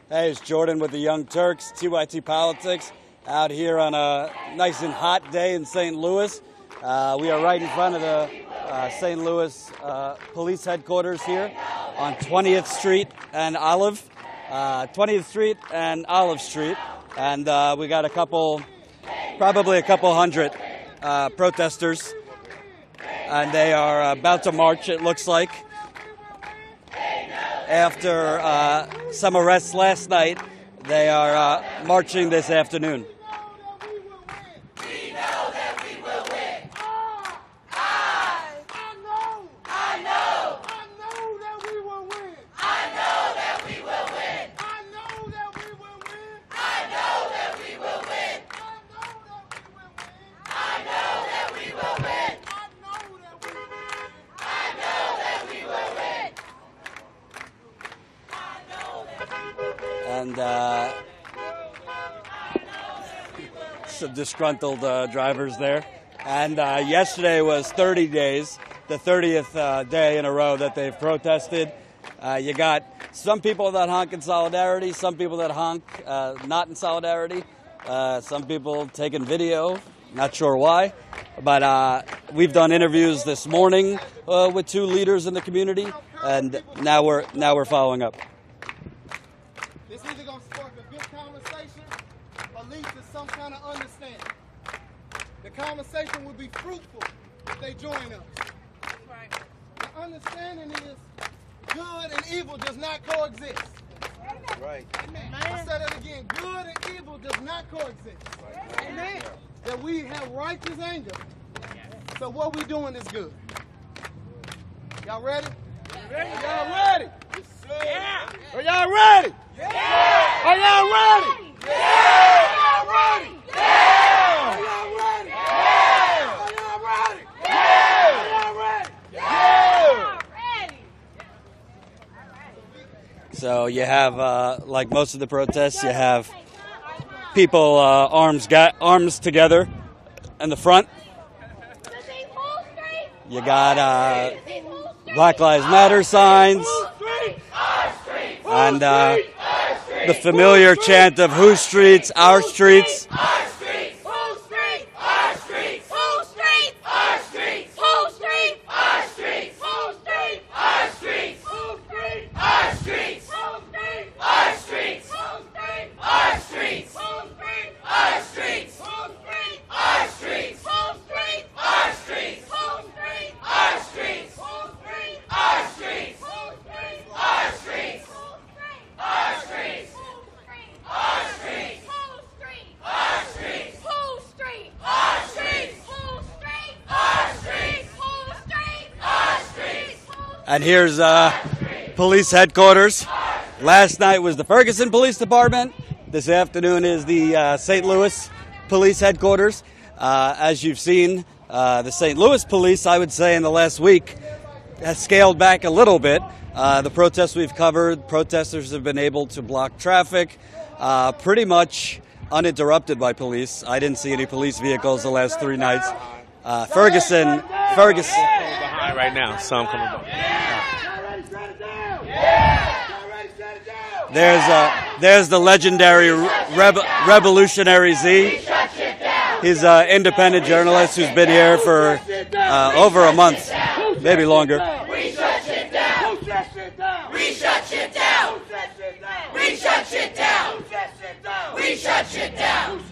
Hey, it's Jordan with the Young Turks, TYT Politics, out here on a nice and hot day in St. Louis. We are right in front of the St. Louis Police Headquarters here on 20th Street and Olive. 20th Street and Olive Street. And we got probably a couple hundred protesters. And they are about to march, it looks like. After some arrests last night, they are marching this afternoon. We know that we will win. I know that we will win. I know that we will win. I know that we will win. I know that we will win. I know that we will win. I know that we will win. And some disgruntled drivers there. And yesterday was 30 days, the 30th day in a row that they've protested. You got some people that honk in solidarity, some people that honk not in solidarity, some people taking video, not sure why. But we've done interviews this morning with two leaders in the community, and now we're following up. It's either going to spark a good conversation or lead to some kind of understanding. The conversation will be fruitful if they join us. Right. The understanding is good and evil does not coexist. Right. I said it again. Good and evil does not coexist. Amen. That we have righteous anger. So what we doing is good. Y'all ready? Y'all ready? Yeah. Are y'all ready? Yeah. Are y'all ready? Yeah. Are y'all ready? Yeah. Are y'all ready? Yeah. Are y'all ready? Yeah. Are y'all ready? Yeah. Ready. So you have, like most of the protests, you have people arms together in the front. You got Black Lives Matter signs and the familiar chant of whose streets, our streets. Our streets. Whose streets? Our streets. Whose streets? Our streets. Whose streets? Our streets. Whose streets? Our streets. Whose streets? Our streets. Whose streets? Our streets. Whose streets? Our streets. Whose streets? Our streets. Whose streets? Our streets. Whose streets? Our streets. Whose streets? Our streets. Whose streets? Our streets. Whose streets? Our streets. Our streets. Our streets. Whose street? Our streets. Whose street? Our streets. Whose street? Our streets. Whose street? Our streets. And here's police headquarters. Last night was the Ferguson Police Department. This afternoon is the St. Louis Police Headquarters. As you've seen, the St. Louis Police, I would say in the last week, has scaled back a little bit. The protests we've covered, protesters have been able to block traffic pretty much uninterrupted by police. I didn't see any police vehicles the last 3 nights. Ferguson. Behind right now, so I'm coming back. There's the legendary Revolutionary Z. He's an independent journalist who's been here for over a month, maybe longer. We shut shit down. We shut shit down. We shut shit down. We shut shit down.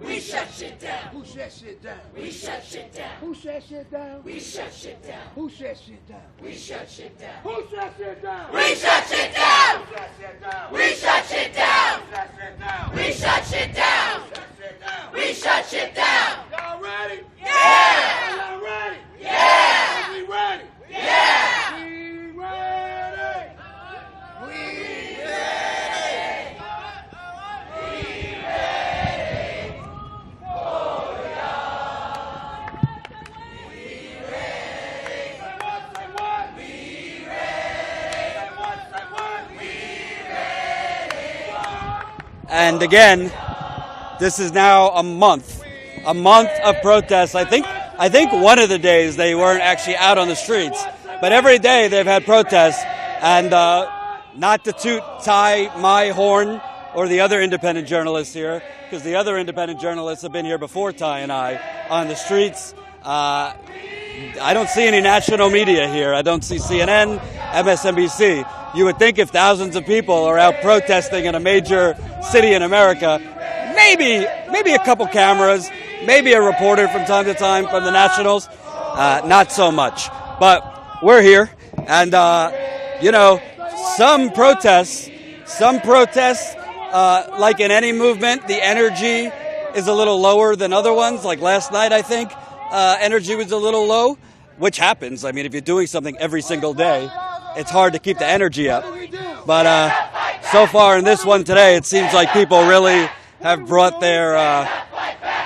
We shut shit down. Who shut shit down? We shut shit down. Who shut shit down? We shut shit down. Who shut shit down? We shut shit down. Who shut shit down? We shut shit down. We shut shit down. We shut shit down. We shut shit down. Y'all ready? Yeah. Y'all ready? Yeah. We ready? Yeah. We ready? We ready. We And again, this is now a month of protests. I think one of the days they weren't actually out on the streets, but every day they've had protests. And not to toot Ty, my horn, or the other independent journalists here, because the other independent journalists have been here before Ty and I on the streets. I don't see any national media here. I don't see CNN, MSNBC. You would think if thousands of people are out protesting in a major city in America, maybe a couple cameras, maybe a reporter from time to time from the Nationals. Not so much. But we're here, and some protests, like in any movement, the energy is a little lower than other ones. Like last night, I think energy was a little low, which happens. I mean, if you're doing something every single day, it's hard to keep the energy up. But so far in this one today, it seems like people really have brought their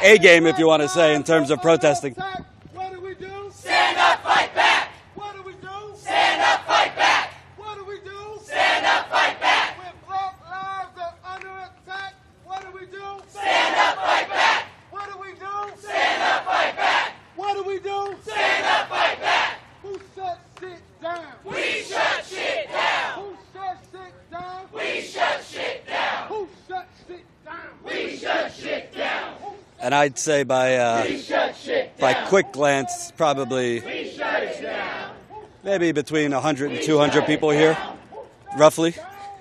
A game, if you want to say, in terms of protesting. What do we do? Stand up, fight back. What do we do? Stand up, fight back. What do we do? Stand up, fight back. When black lives are under attack, what do we do? Stand up, fight back. What do we do? Stand up, fight back. What do we do? Stand up, fight back. Who shut shit down? We shut shit down. Who shut shit down? We shut shit down. Who shut shit down? We shut shit down. And I'd say by quick glance, probably We shut it down. maybe between 100 and 200 people here, roughly.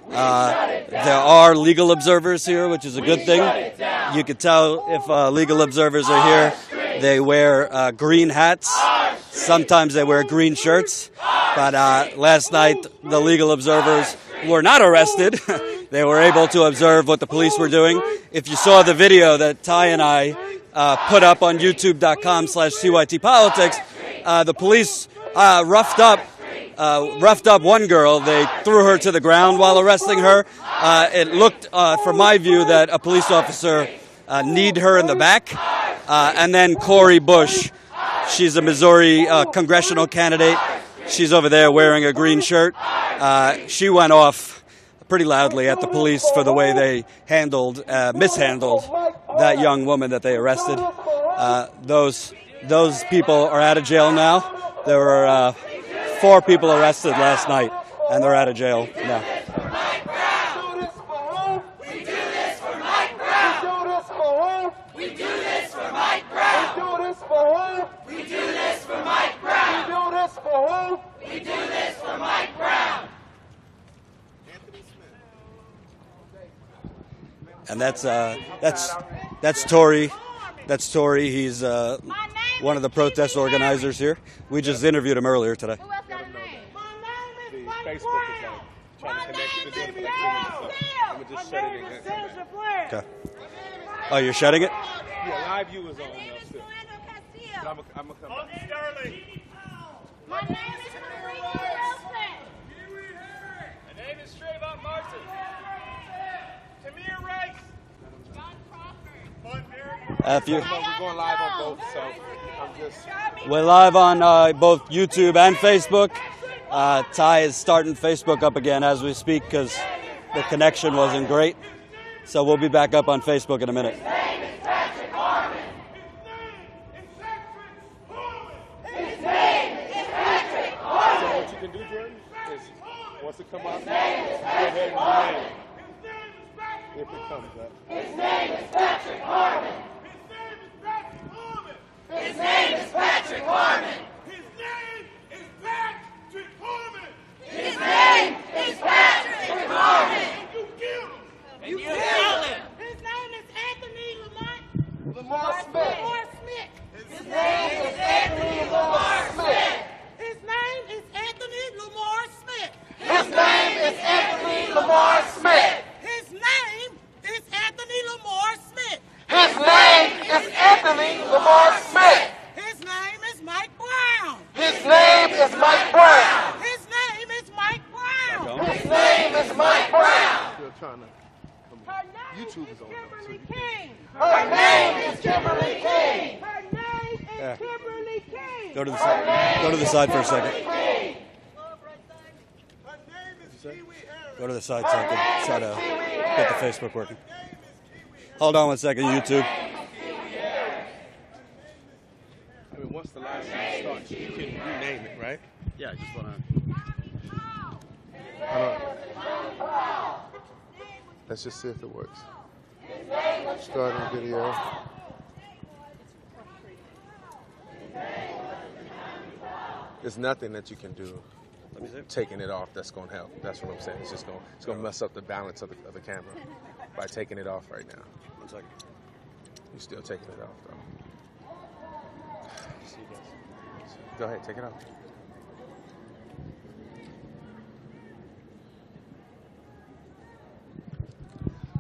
There are legal observers here, which is a good thing. You could tell if legal observers are here. They wear green hats. Sometimes they wear green shirts. But last night, the legal observers were not arrested. They were able to observe what the police were doing. If you saw the video that Ty and I put up on youtube.com/CYTpolitics, the police roughed up one girl. They threw her to the ground while arresting her. It looked, from my view, that a police officer kneed her in the back. And then Cori Bush, she's a Missouri congressional candidate. She's over there wearing a green shirt. She went off pretty loudly at the police for the way they mishandled that young woman that they arrested. Those people are out of jail now. There were 4 people arrested last night, and they're out of jail now. We do this for Mike Brown. We do this for Mike Brown. Do this for who? We do this for Mike Brown. Do this for who? We do this for Mike Brown. And that's Tory. That's Tory. He's one of the protest organizers here. We just interviewed him earlier today. Who else got a name? My name is Mike Facebook is trying to connect to the different I'm gonna just shut it in. Okay. Oh, you're shutting it? Yeah, live view is on now still. I'm gonna come back. My name is Marie Wilson. My name is Trayvon Martin. Tamir Rice. John Crawford. We're going live on both, so I'm just. We're live on both YouTube and Facebook. Ty is starting Facebook up again as we speak because the connection wasn't great. So we'll be back up on Facebook in a minute. What you can do, Jordan, is once it comes out, go ahead and name it. If it comes up. His name is Patrick Harmon. His name is Patrick Harmon. His name is Patrick Harmon. You killed him. His name is Anthony Lamar Smith. His name is Anthony Lamar Smith. His name is Anthony Lamar Smith. His name is Anthony Lamar Smith. His name is Anthony Lamar Smith. His name is Anthony Lamar Smith. His name is Mike Brown. His name is Mike Brown. His name is Mike Brown. His name is Mike Brown. Still trying to. Her name YouTube is on now, so Kimberly you can- King. Her name is Kimberly King. Her name is Yeah. Kimberly King. Go to the side. Go to the side for a second. King. Her name is Pee Wee Harris. Go to the side so I can try to get the Facebook working. Hold on one second, YouTube. I mean, once the live stream starts, you can rename it, right? Yeah, I just want to. Let's just see if it works. Starting video. There's nothing that you can do taking it off that's going to help. That's what I'm saying. It's just going to mess up the balance of the camera by taking it off right now. 1 second. You're still taking it off, though. Go ahead, take it off.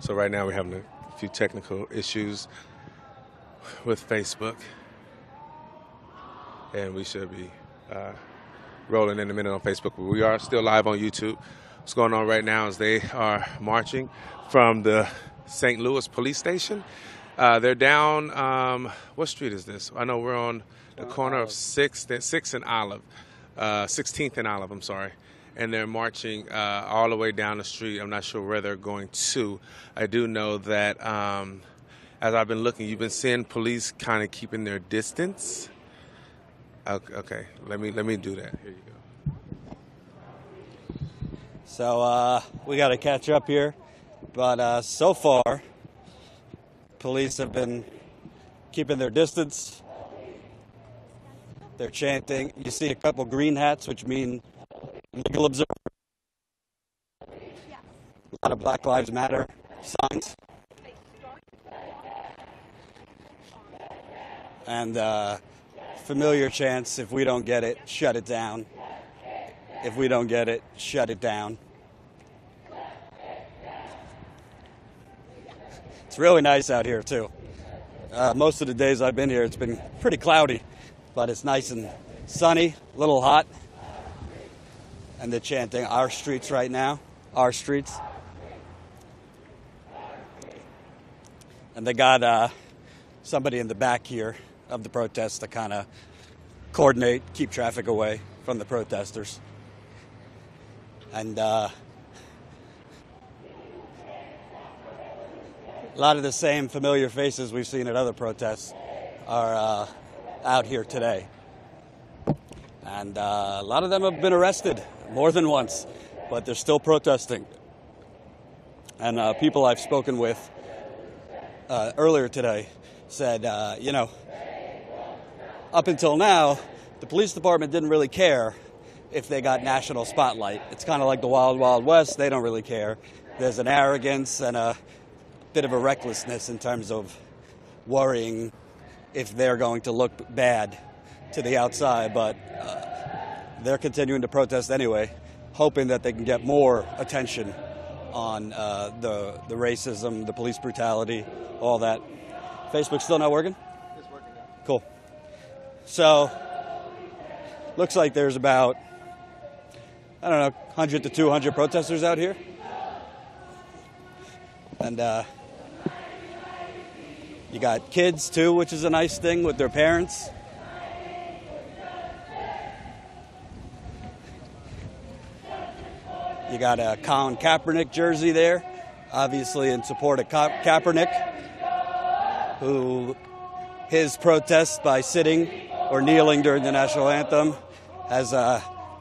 So right now we're having a few technical issues with Facebook, and we should be rolling in a minute on Facebook, but we are still live on YouTube. What's going on right now is they are marching from the St. Louis police station. They're down, what street is this? I know we're on the corner of 6th and Olive, 16th and Olive, I'm sorry. And they're marching all the way down the street. I'm not sure where they're going to. I do know that as I've been looking, you've been seeing police kind of keeping their distance. Okay, let me do that. Here you go. So we got to catch up here, but so far, police have been keeping their distance. They're chanting. You see a couple green hats, which mean legal observer. A lot of Black Lives Matter signs. And familiar chants, if we don't get it, shut it down. If we don't get it, shut it down. It's really nice out here, too. Most of the days I've been here, it's been pretty cloudy, but it's nice and sunny, a little hot. And they're chanting our streets right now, our streets. And they got somebody in the back here of the protest to kind of coordinate, keep traffic away from the protesters. And a lot of the same familiar faces we've seen at other protests are out here today. And a lot of them have been arrested more than once, but they're still protesting. And people I've spoken with earlier today said, you know, up until now, the police department didn't really care if they got national spotlight. It's kind of like the Wild Wild West. They don't really care. There's an arrogance and a bit of a recklessness in terms of worrying if they're going to look bad to the outside, but they're continuing to protest anyway, hoping that they can get more attention on the racism, the police brutality, all that. Facebook still not working? It's working now. Cool. So, looks like there's about, I don't know, 100 to 200 protesters out here. And you got kids, too, which is a nice thing with their parents. You got a Colin Kaepernick jersey there, obviously in support of Kaepernick, who his protest by sitting or kneeling during the national anthem has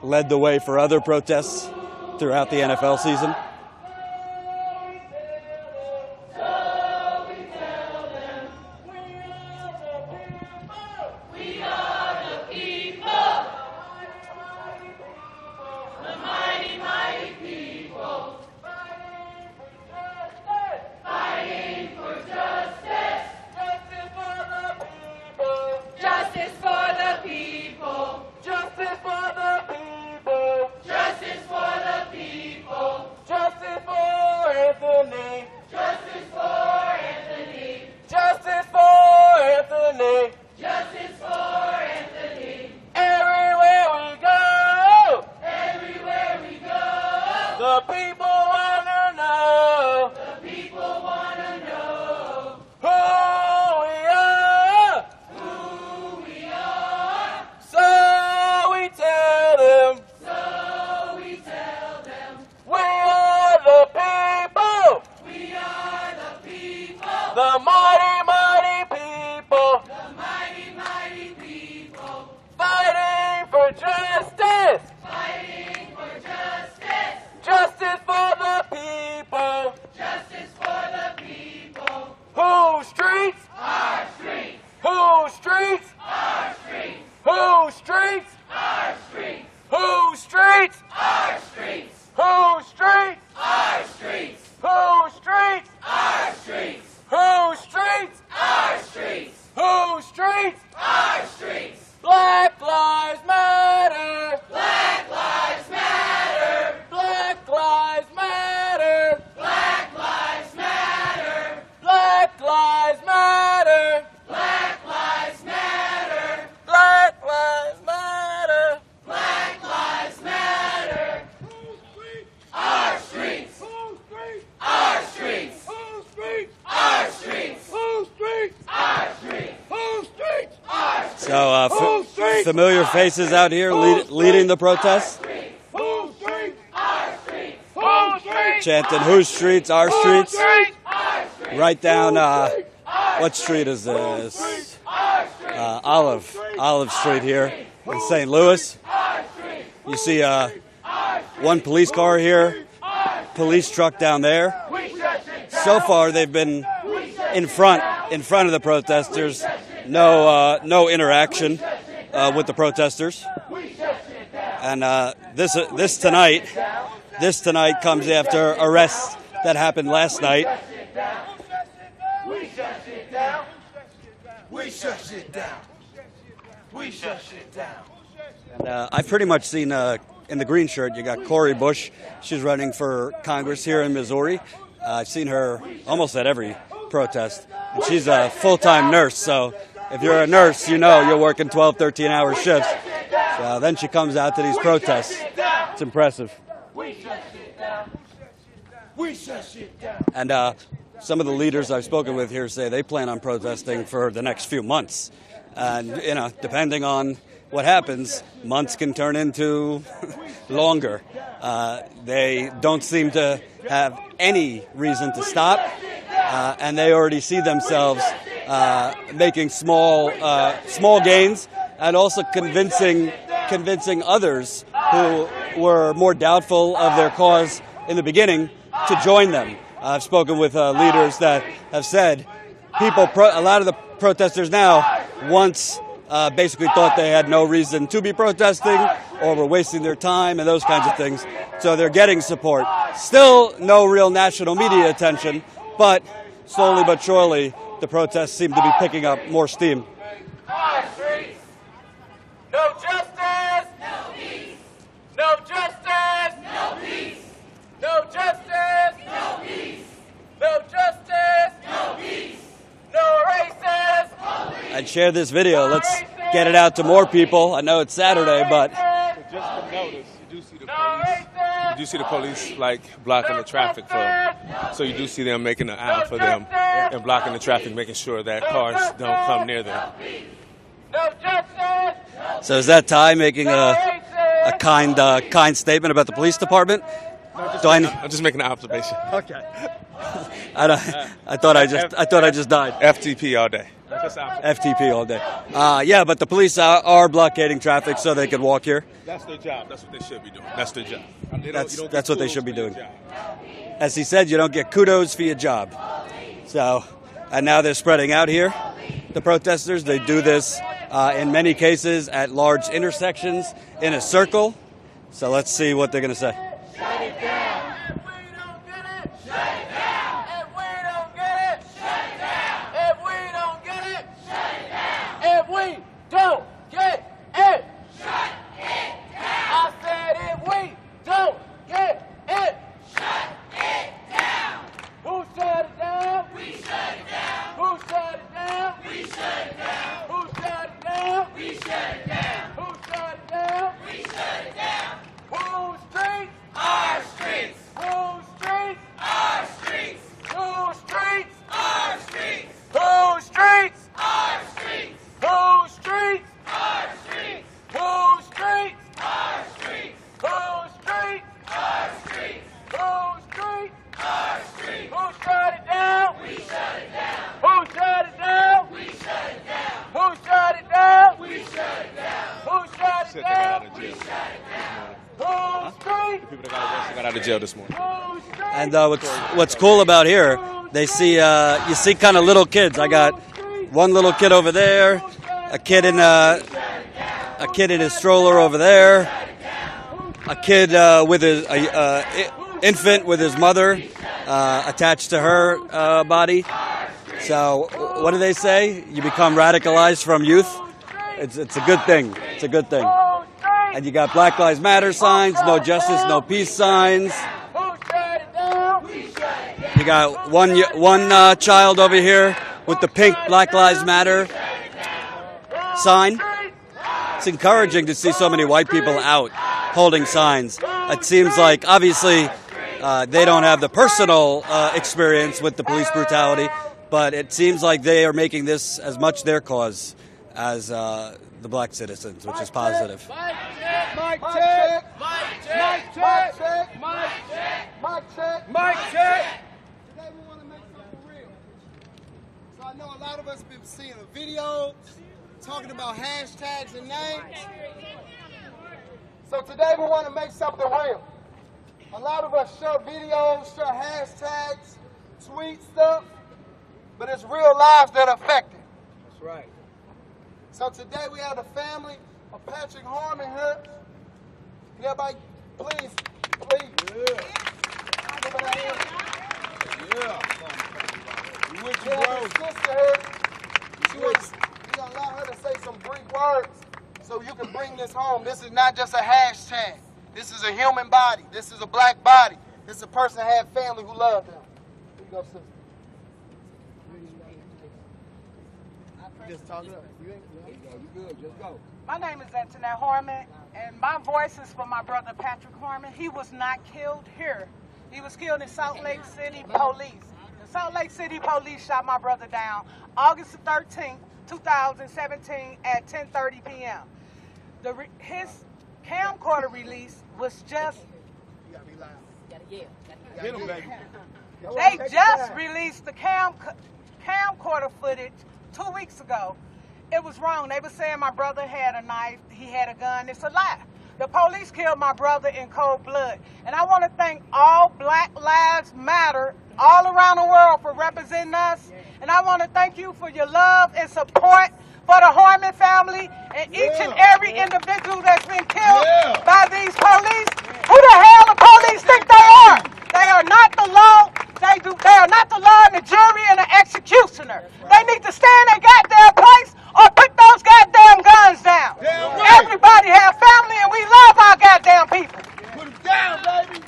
led the way for other protests throughout the NFL season. Justice for the people. The mighty, mighty people. The mighty, mighty people. Fighting for justice. Fighting for justice. Justice for the people. Justice for the people. Whose streets? Our streets. Whose streets? Our streets. Whose streets? Our streets. Whose streets? Our streets. Whose streets? Our streets. Whose streets? Our streets. Whose streets? Our streets. Whose streets? Our streets. Black Lives Matter. Black Lives Matter. Black Lives Matter. Black Lives Matter. Black Lives Matter. Black Lives Matter. Black Lives Matter. Black Lives Matter. Our streets. Our streets. Our streets. Our streets. Our streets. So familiar faces out here leading the protests, Our streets. chanting "Whose streets? Our streets." Our streets. Right down, what street is this? Olive Street here in St. Louis. You see one police car here, police truck down there. So far, they've been in front of the protesters. No interaction with the protesters. And this tonight comes after arrests that happened last night. We shut shit down. We shut shit down. We shut shit down. And I've pretty much seen in the green shirt, you got Cori Bush. She's running for Congress here in Missouri. I've seen her almost at every protest. And she's a full-time nurse, so if you're a nurse, you know you're working 12, 13-hour shifts. So then she comes out to these protests. It's impressive. We shut shit down. We shut shit down. And some of the leaders I've spoken with here say they plan on protesting for the next few months. And, depending on what happens, months can turn into longer. They don't seem to have any reason to stop, and they already see themselves making small gains and also convincing others who were more doubtful of their cause in the beginning to join them. I've spoken with leaders that have said a lot of the protesters now once basically thought they had no reason to be protesting or were wasting their time and those kinds of things. So they're getting support. Still no real national media attention, but slowly but surely the protests seem to be picking up more steam. Our streets. No justice. No peace. No justice. No peace. No justice. No peace. No justice. No peace. No races. And share this video. Let's get it out to more people. I know it's Saturday, but Just to notice, you do see the police like blocking the traffic for them. So you do see them making an aisle for them and blocking the traffic, making sure that cars don't come near them. No justice. so is that Ty making a kind statement about the police department? I'm just making an observation. Okay. I thought I just died. FTP all day. Just FTP all day. Yeah, but the police are blockading traffic so they could walk here. That's their job. That's what they should be doing. That's their job. That's what they should be doing. As he said, you don't get kudos for your job. So, and now they're spreading out here. The protesters, they do this in many cases at large intersections in a circle. So let's see what they're going to say. Shut it down. If we don't get it, Shut it down. if we don't get it, Shut it down. if we don't get it, Shut it down. if we don't get it. Shut it down. I said if we don't get it. Shut it down. Who shut it down? We shut it down. Who shut it down? We shut it down. Who shut it down? We shut it down. Who shut it down? We shut it down. Whose streets? out of jail this morning. And what's cool about here, they see you see kind of little kids. I got one little kid over there, a kid in his stroller over there, a kid with his infant with his mother attached to her body. So what do they say? You become radicalized from youth. It's a good thing. It's a good thing. And you got Black Lives Matter signs, no justice, no peace signs. You got one child over here with the pink Black Lives Matter sign. It's encouraging to see so many white people out holding signs. It seems like, obviously, they don't have the personal experience with the police brutality, but it seems like they are making this as much their cause as the black citizens, which is positive. Mic check. Mic check. Today we want to make something real. So I know a lot of us have been seeing the videos, talking about hashtags and names. So today we want to make something real. A lot of us share videos, share hashtags, tweet stuff, but it's real lives that are affected. That's right. So today we have the family of Patrick Harmon here. Can everybody please. Give it a hand. We with you, bro. Sister here. We're gonna allow her to say some brief words so you can bring this home. This is not just a hashtag. This is a human body. This is a black body. This is a person that had family who loved them. Here you go, sister. Just talk it up. You good. Just go. My name is Antoinette Harmon, and my voice is for my brother Patrick Harmon. He was not killed here. He was killed in Salt Lake City Police. The Salt Lake City Police shot my brother down August 13th, 2017 at 10:30 p.m. His camcorder release was just... You gotta be loud. Get him, baby. They just released the camcorder footage 2 weeks ago. It was wrong. They were saying my brother had a knife, he had a gun. It's a lie. The police killed my brother in cold blood. And I want to thank all Black Lives Matter all around the world for representing us. And I want to thank you for your love and support for the Harmon family and each and every individual that's been killed by these police. Who the hell the police think they are? They are not the law. They are not the law and the jury and the executioner. They need to stay in their goddamn place or put those goddamn guns down. Right. Everybody have family and we love our goddamn people. Put them down, baby.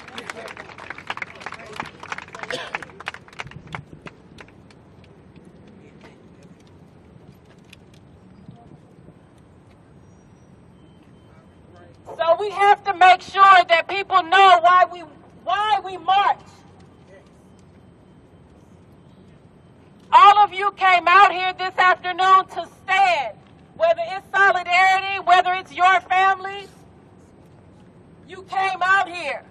So we have to make sure that people know why we march. All of you came out here this afternoon to stand, whether it's solidarity, whether it's your families. You came out here.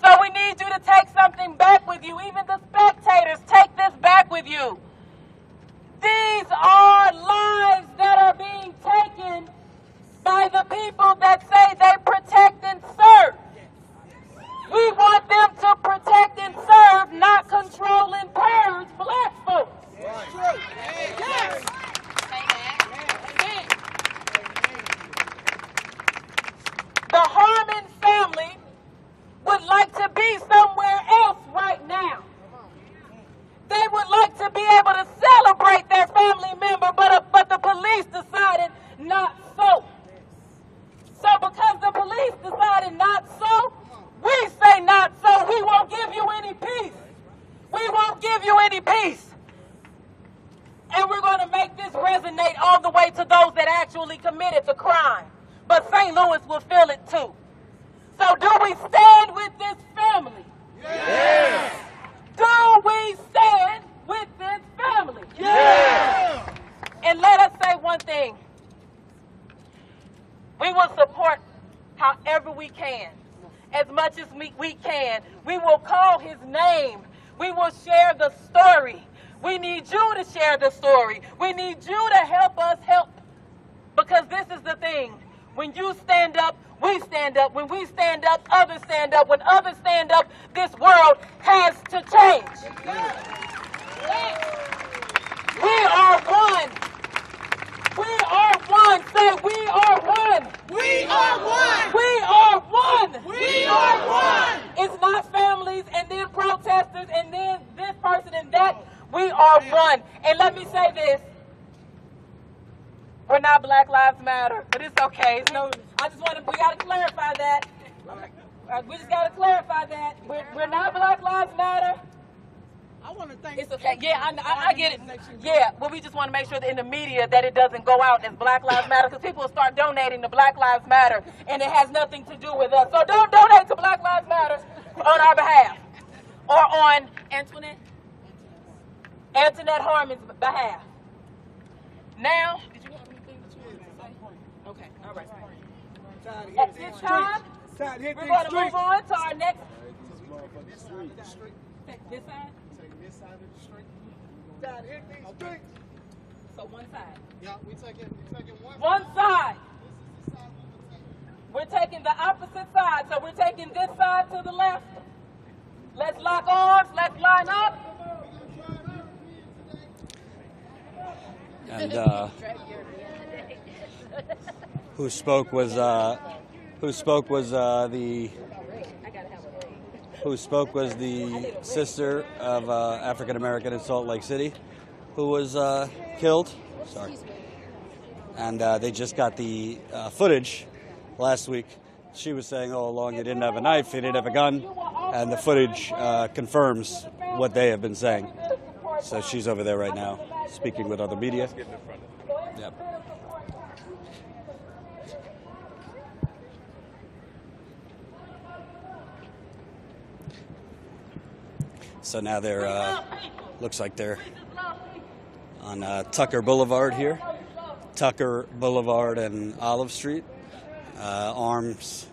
So we need you to take something back with you. Even the spectators, take this back with you. These are lives that are being taken by the people that say they protect and serve. We want them to protect and serve, not control and purge black folks. Yes. The Harmon family would like to be somewhere else right now. They would like to be able to celebrate their family member, but the police decided not so. So because the police decided not so, we say not so. We won't give you any peace. We won't give you any peace. And we're going to make this resonate all the way to those that actually committed the crime. But St. Louis will feel it too. So do we stand with this family? Yes. Do we stand with this family? Yes. And let us say one thing. We will support however we can. As much as we can. We will call his name. We will share the story. We need you to share the story. We need you to help us help. Because this is the thing. When you stand up, we stand up. When we stand up, others stand up. When others stand up, this world has to change. We are one. We are one. Say, we are one. We are one. We are one. We are one. It's not families and then protesters and then this person and that. We are one. And let me say this. We're not Black Lives Matter, but it's okay. It's no, I just want to, we got to clarify that. We just got to clarify that. We're not Black Lives Matter. I want to thank. It's okay. Yeah, I get it. Yeah, well, we just want to make sure that in the media that it doesn't go out as Black Lives Matter, because people will start donating to Black Lives Matter, and it has nothing to do with us. So don't donate to Black Lives Matter on our behalf or on Antoinette Harmon's behalf. Now, did you have anything that you wanted to say? Okay, all right. At this time, we're going to move on to our next. This side? This side of the street. Dad, hit these streets. So one side. Yeah, we taking one side. We're taking the opposite side. So we're taking this side to the left. Let's lock arms. Let's line up. And who spoke was the sister of African American in Salt Lake City, who was killed. Sorry. And they just got the footage last week. She was saying all along he didn't have a knife, he didn't have a gun, and the footage confirms what they have been saying. So she's over there right now, speaking with other media. Yep. So now they're, looks like they're on Tucker Boulevard here. Tucker Boulevard and Olive Street. Arms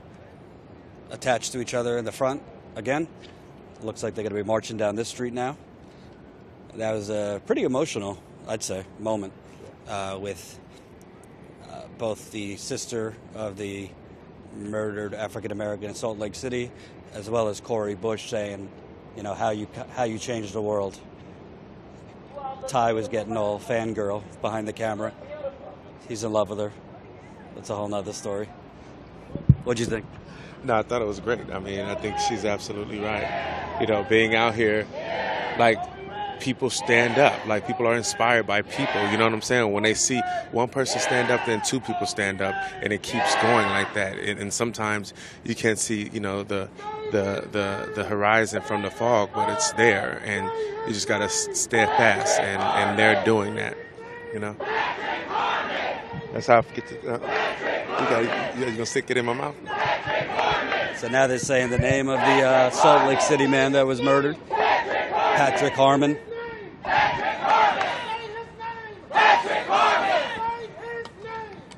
attached to each other in the front again. Looks like they're going to be marching down this street now. That was a pretty emotional, I'd say, moment with both the sister of the murdered African American in Salt Lake City, as well as Cori Bush saying, you know, how you changed the world. Ty was getting all fangirl behind the camera. He's in love with her. That's a whole nother story. What'd you think? No, I thought it was great. I mean, I think she's absolutely right. You know, being out here, like, people stand up. Like, people are inspired by people. You know what I'm saying? When they see one person stand up, then two people stand up, and it keeps going like that. And sometimes you can't see, you know, the horizon from the fog, but it's there, and you just gotta steadfast, and they're doing that. You know. That's how I get to. You gonna stick it in my mouth? So now they're saying the name of the Salt Lake City man that was murdered, Patrick Harmon. Patrick Harmon! Patrick Harmon!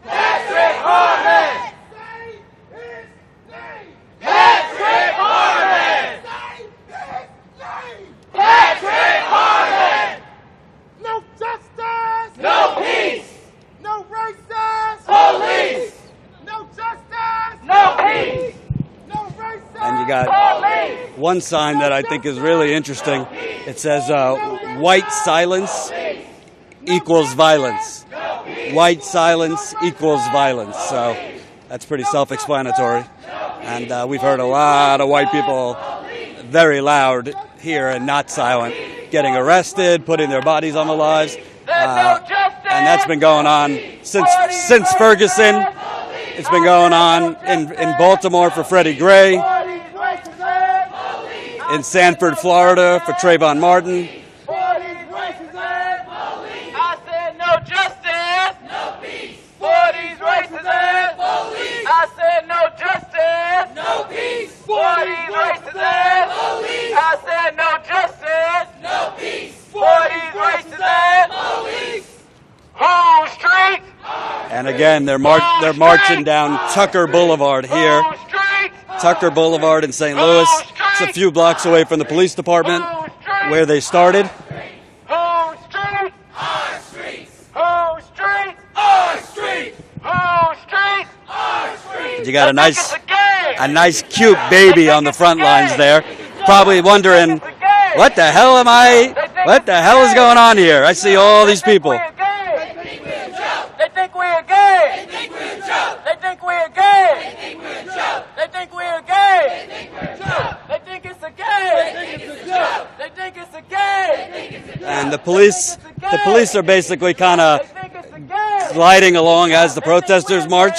Patrick Harmon! Patrick Harmon! Patrick Harmon! No justice! No peace! No racist! Police! No justice! No peace! No racist! And you got one sign that I think is really interesting. It says, white silence equals violence. White silence equals violence. So that's pretty self-explanatory. And we've heard a lot of white people very loud here and not silent, getting arrested, putting their bodies on the lives. And that's been going on since Ferguson. It's been going on in Baltimore for Freddie Gray, in Sanford, Florida for Trayvon Martin. I said no justice, no peace. For these racists, police. I said no justice, no peace. For these racists, police. I said no justice, no peace. For these racists, police. Whole street. And again, they're marching down Tucker Boulevard here. Tucker Boulevard in St. Louis. It's a few blocks away from the police department where they started. Whole street. Our streets. Whole street. Our street. Whole street. Our You got a nice cute baby on the front lines there, probably wondering, what the hell am I? What the hell is going on here? I see all these people. They think we're gay. They think we're a joke. They think we're gay. They think we're a joke. They think we're gay. They think we're a joke. They think it's a gay. They think it's a joke. They think it's a gay. And the police are basically kind of gliding along as the protesters march.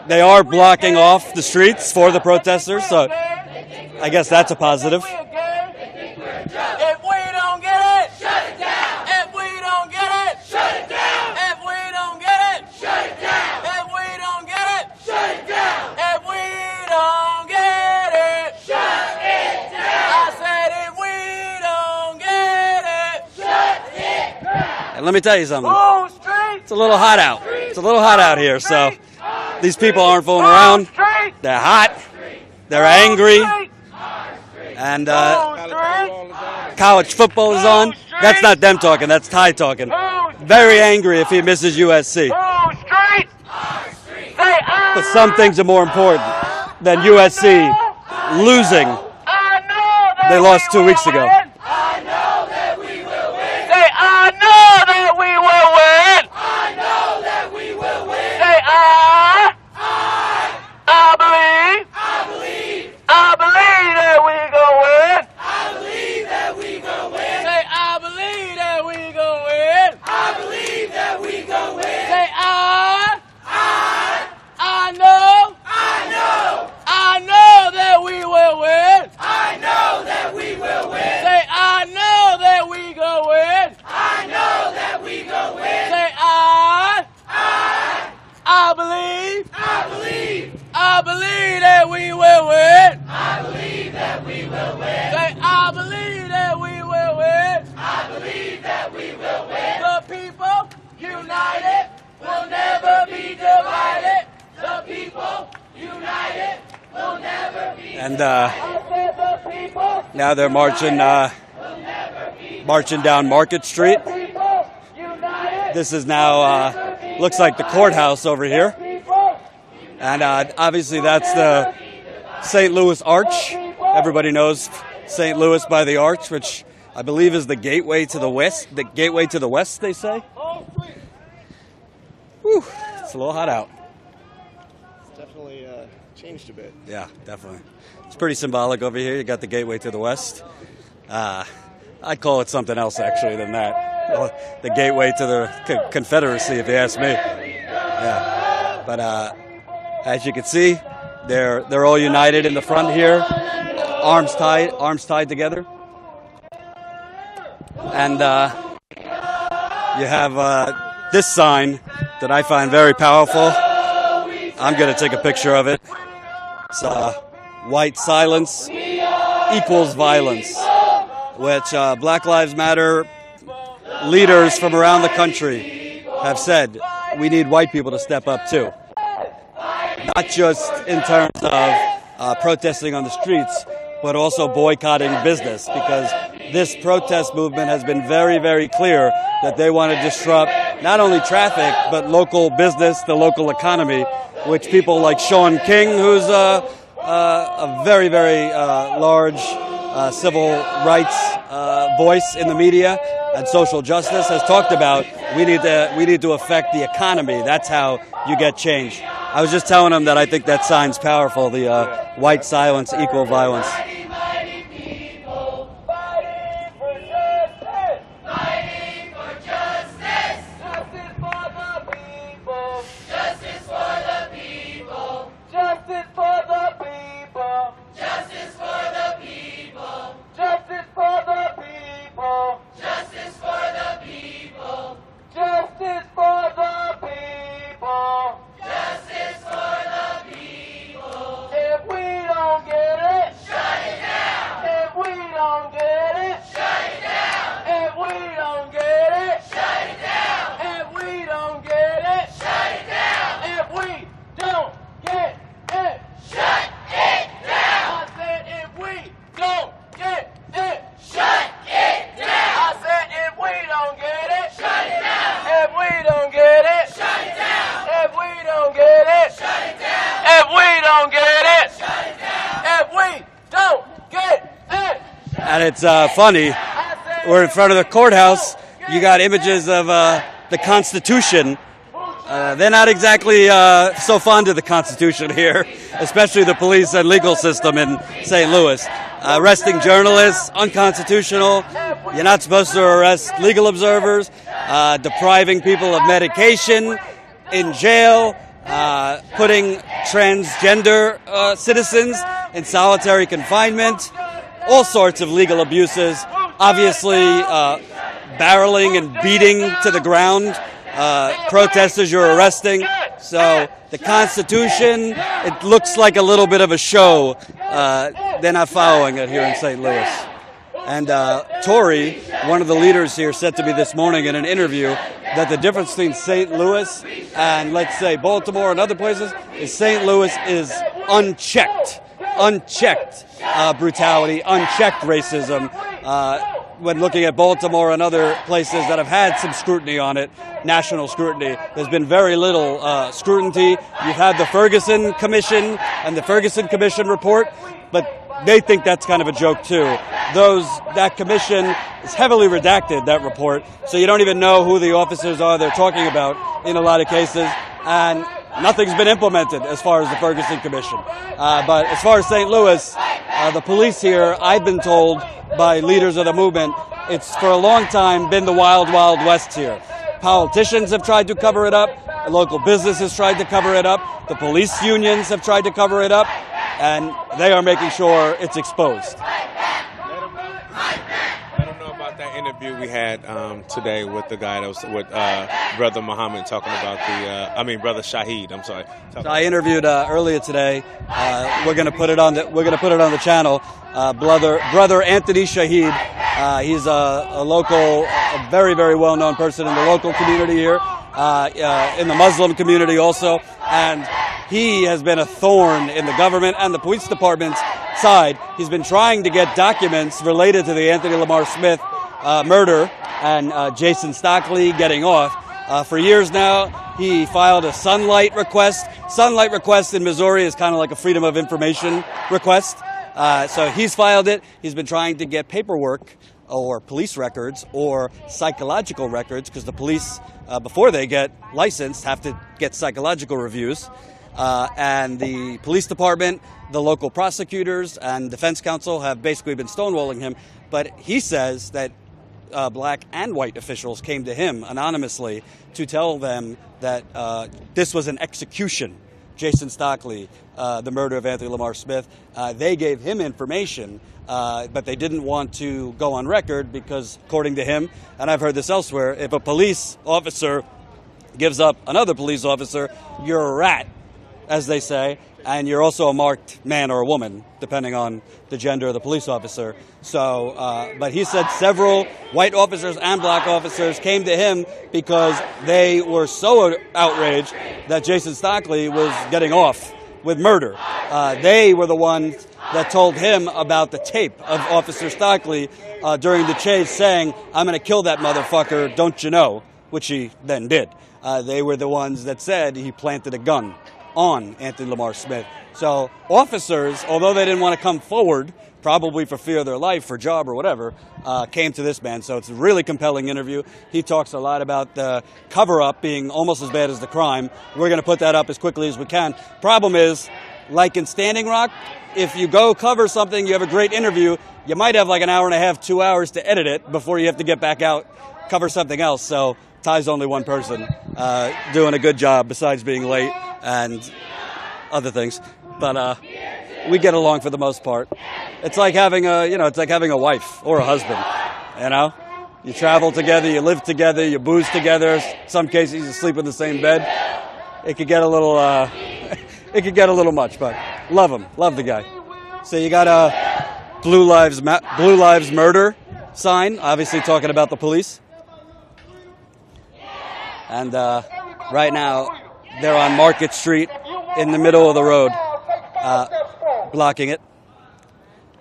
They are blocking off the streets for the protesters, so I guess that's a positive. If we don't get it, shut it down. If we don't get it, shut it down. If we don't get it, shut it down. If we don't get it, shut it down. If we don't get it, shut it down. I said if we don't get it, shut it down. And let me tell you something. It's a little hot out. It's a little hot out here, so these people aren't fooling around. They're hot. They're angry. And college football is on. That's not them talking. That's Ty talking. Very angry if he misses USC. But some things are more important than USC losing. They lost 2 weeks ago. I know that we will win. Say, I know that we will win. I know that we will win. Say, I believe. I believe. I believe that we gonna win. I believe that we gonna win. Say, I believe that we gonna win. I believe that we gonna win. Say, I know. I know. I know that we will win. I know that we will win. Say, I know that we gonna win. I know that we gonna win. Say, I believe. I believe. I believe that we will win. I believe that we will win. Say, I believe that we will win. I believe that we will win. The people united will never be divided. The people united will never be And divided. now they're marching down Market Street. This is now looks like the courthouse over here. And obviously that's the St. Louis Arch. Everybody knows St. Louis by the Arch, which I believe is the gateway to the west. The gateway to the west, they say. Whew, it's a little hot out. It's definitely changed a bit. Yeah, definitely. It's pretty symbolic over here. You got the gateway to the west. I'd call it something else, actually, than that. Well, the gateway to the Confederacy, if you ask me. Yeah. But as you can see, they're all united in the front here, arms tied together. And you have this sign that I find very powerful. I'm going to take a picture of it. It's white silence equals violence, which Black Lives Matter leaders from around the country have said we need white people to step up too. Not just in terms of protesting on the streets, but also boycotting business, because this protest movement has been very, very clear that they want to disrupt not only traffic, but local business, the local economy, which people like Sean King, who's a very, very large civil rights voice in the media and social justice, has talked about. We need to affect the economy. That's how you get change. I was just telling him that I think that sign's powerful, the white silence equal violence. If we don't get it, shut it And it's funny. We're in front of the courthouse. You got images of the Constitution. They're not exactly so fond of the Constitution here, especially the police and legal system in St. Louis. Arresting journalists, unconstitutional. You're not supposed to arrest legal observers. Depriving people of medication, in jail. Putting transgender citizens in solitary confinement. All sorts of legal abuses. Obviously, barreling and beating to the ground protesters you're arresting. So the Constitution, it looks like a little bit of a show. They're not following it here in St. Louis. And Tory, one of the leaders here, said to me this morning in an interview that the difference between St. Louis and, let's say, Baltimore and other places is St. Louis is unchecked brutality, unchecked racism. When looking at Baltimore and other places that have had some scrutiny on it, national scrutiny, there's been very little scrutiny. You've had the Ferguson Commission and the Ferguson Commission report, but they think that's kind of a joke too. That commission is heavily redacted, that report, so you don't even know who the officers are they're talking about in a lot of cases, and nothing's been implemented as far as the Ferguson Commission. But as far as St. Louis, the police here, I've been told by leaders of the movement, it's for a long time been the wild, wild west here. Politicians have tried to cover it up. Local businesses tried to cover it up. The police unions have tried to cover it up. And they are making sure it's exposed. I don't know about that interview we had today with the guy that was with Brother Muhammad talking about Brother Shaheed. I'm sorry. So I interviewed earlier today. We're going to put it on the channel. Brother Anthony Shaheed. He's a local, a very, very well-known person in the local community here, in the Muslim community also, and he has been a thorn in the government and the police department's side. He's been trying to get documents related to the Anthony Lamar Smith murder and Jason Stockley getting off. For years now, he filed a Sunlight request. Sunlight request in Missouri is kind of like a Freedom of Information request. So he's filed it. He's been trying to get paperwork or police records or psychological records, because the police, before they get licensed, have to get psychological reviews. And the police department, the local prosecutors, and defense counsel have basically been stonewalling him. But he says that black and white officials came to him anonymously to tell them that this was an execution. Jason Stockley, the murder of Anthony Lamar Smith, they gave him information, but they didn't want to go on record because, according to him, and I've heard this elsewhere, if a police officer gives up another police officer, you're a rat, as they say, and you're also a marked man or a woman, depending on the gender of the police officer. So, but he said several white officers and black officers came to him because they were so outraged that Jason Stockley was getting off with murder. They were the ones that told him about the tape of Officer Stockley during the chase saying, "I'm going to kill that motherfucker, don't you know?" which he then did. They were the ones that said he planted a gun on Anthony Lamar Smith. So officers, although they didn't want to come forward, probably for fear of their life or job or whatever, came to this man. So it's a really compelling interview. He talks a lot about the cover-up being almost as bad as the crime. We're going to put that up as quickly as we can. Problem is, like in Standing Rock, if you go cover something, you have a great interview, you might have like an hour and a half, 2 hours to edit it before you have to get back out, cover something else. So Ty's only one person doing a good job besides being late and other things. But we get along for the most part. It's like having a wife or a husband, you know? You travel together, you live together, you booze together. Some cases you sleep in the same bed. It could get a little much, but love him. Love the guy. So you got a Blue Lives Murder sign, obviously talking about the police. And right now, they're on Market Street in the middle of the road, blocking it.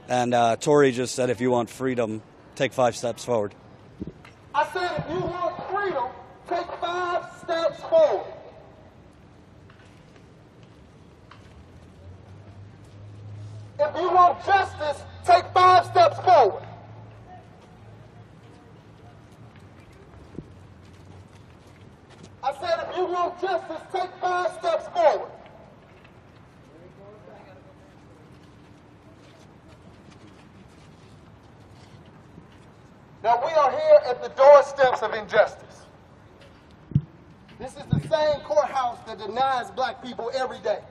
And Tory just said, if you want freedom, take 5 steps forward. I said, if you want freedom, take 5 steps forward. If you want justice, take 5 steps forward. I said, if you want justice, take 5 steps forward. Now, we are here at the doorsteps of injustice. This is the same courthouse that denies black people every day,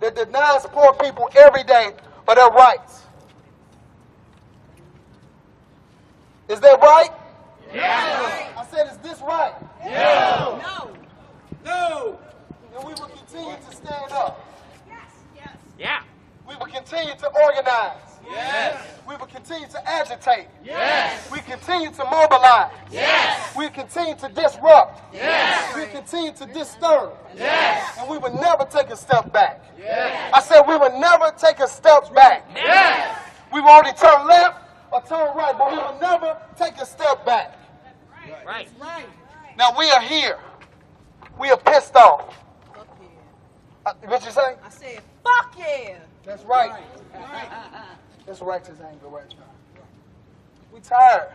that denies poor people every day of their rights. Is that right? Yes. I said, is this right? No. No. No. And we will continue to stand up. Yeah. We will continue to organize. Yes. We will continue to agitate. Yes. We continue to mobilize. Yes. We continue to disrupt. Yes. We continue to disturb. Yes. And we will never take a step back. Yes. I said we will never take a step back. Yes. We will only turn left or turn right, but we will never take a step back. Right. Now we are here. We are pissed off. What you say? I said, fuck yeah. That's right. That's righteous anger right now. We tired.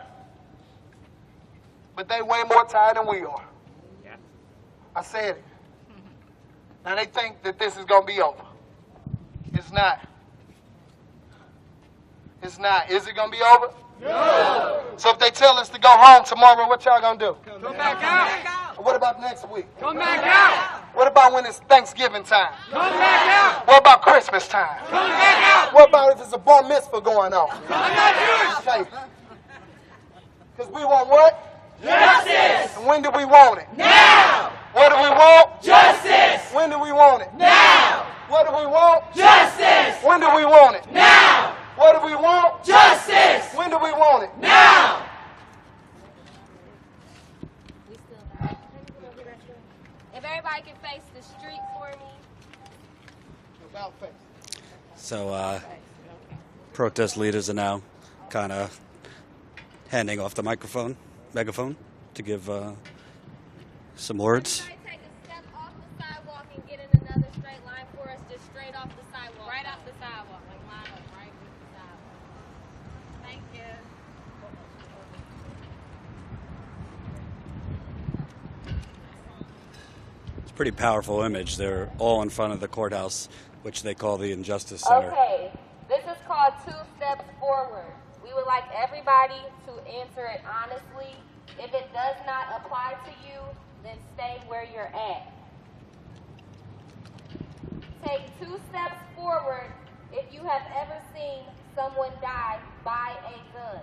But they way more tired than we are. Yeah. I said it. Now they think that this is going to be over. It's not. It's not. Is it going to be over? No. So if they tell us to go home tomorrow, what y'all going to do? Come back out. What about next week? Come back out. What about when it's Thanksgiving time? Come back out. What about Christmas time? Come back out. What about if it's a bar mitzvah going on? I'm not Jewish. Because we want what? Justice. And when do we want it? Now. What do we want? Justice. When do we want it? Now. What do we want? Justice. When do we want it? Now. What do we want? Justice. When do we want it? Now. If everybody can face the street for me. About face. So, protest leaders are now kind of handing off the megaphone, to give some words. Everybody take a step off the sidewalk and get in another straight line for us, just straight off the sidewalk. Right off the sidewalk, like line up right with the sidewalk. Thank you. It's a pretty powerful image. They're all in front of the courthouse, which they call the Injustice Center. Okay, this is called 2 steps forward. We would like everybody to answer it honestly. If it does not apply to you, then stay where you're at. Take 2 steps forward if you have ever seen someone die by a gun.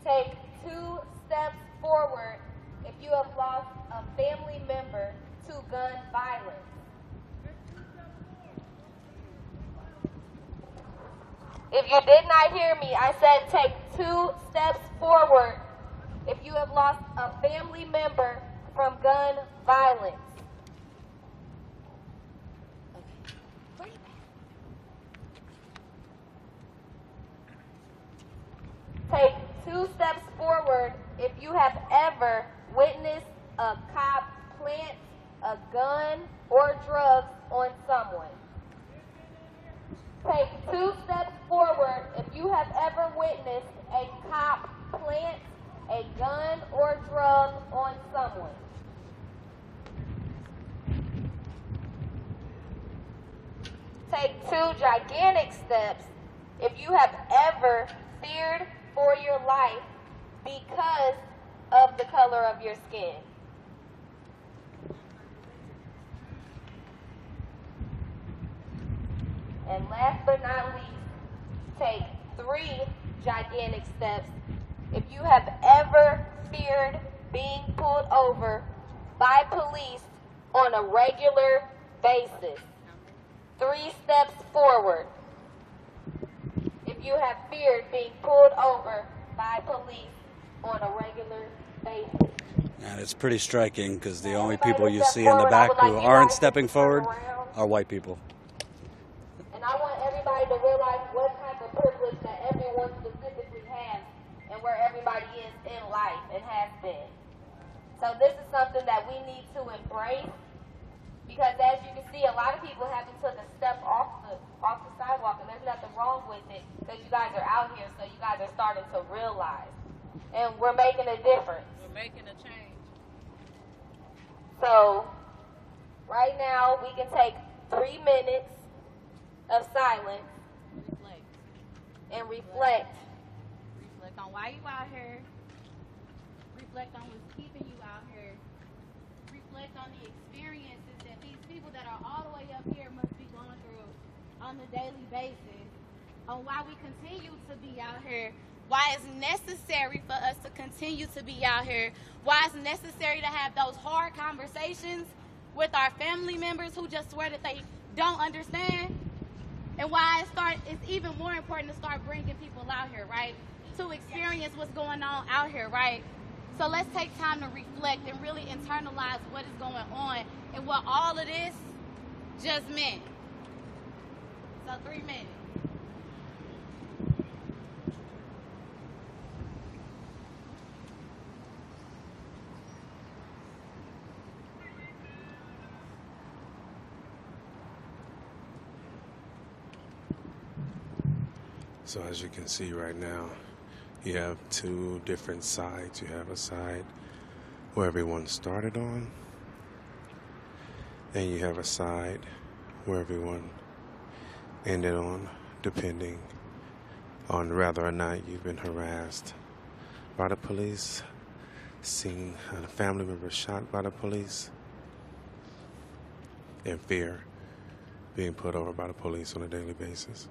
Take 2 steps forward if you have lost a family member to gun violence. If you did not hear me, I said take 2 steps forward if you have lost a family member from gun violence. Take 2 steps forward if you have ever witnessed a cop plant a gun or drugs on someone. Take 2 steps forward if you have ever witnessed a cop plant a gun or drug on someone. Take 2 gigantic steps if you have ever feared for your life because of the color of your skin. And last but not least, take 3 gigantic steps if you have ever feared being pulled over by police on a regular basis. 3 steps forward if you have feared being pulled over by police on a regular basis. And it's pretty striking because the only people you see in the back who aren't stepping forward are white people. And I want everybody to realize what type of privilege that everyone specifically has and where everybody is in life and has been. So this is something that we need to embrace because as you can see, a lot of people haven't took a step off the sidewalk, and there's nothing wrong starting to realize. And we're making a difference. We're making a change. So, right now, we can take 3 minutes of silence Reflect. and reflect. Reflect on why you out here. Reflect on what's keeping you out here. Reflect on the experiences that these people that are all the way up here must be going through on a daily basis, on why we continue to be out here, why it's necessary for us to continue to be out here, why it's necessary to have those hard conversations with our family members who just swear that they don't understand, and why it's even more important to start bringing people out here, right, to experience what's going on out here, right? So let's take time to reflect and really internalize what is going on and what all of this just meant. So 3 minutes. So as you can see right now, you have two different sides. You have a side where everyone started on, and you have a side where everyone ended on, depending on whether or not you've been harassed by the police, seen a family member shot by the police, in fear being put over by the police on a daily basis.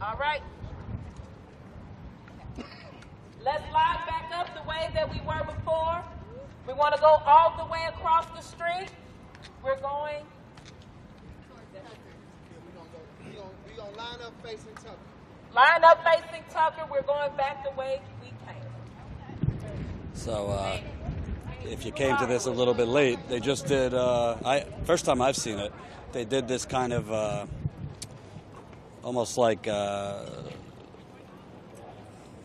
All right. Let's line back up the way that we were before. We want to go all the way across the street. We're going. We're going to line up facing Tucker. Line up facing Tucker. We're going back the way we came. So, if you came to this a little bit late, they just did, first time I've seen it, they did this kind of almost like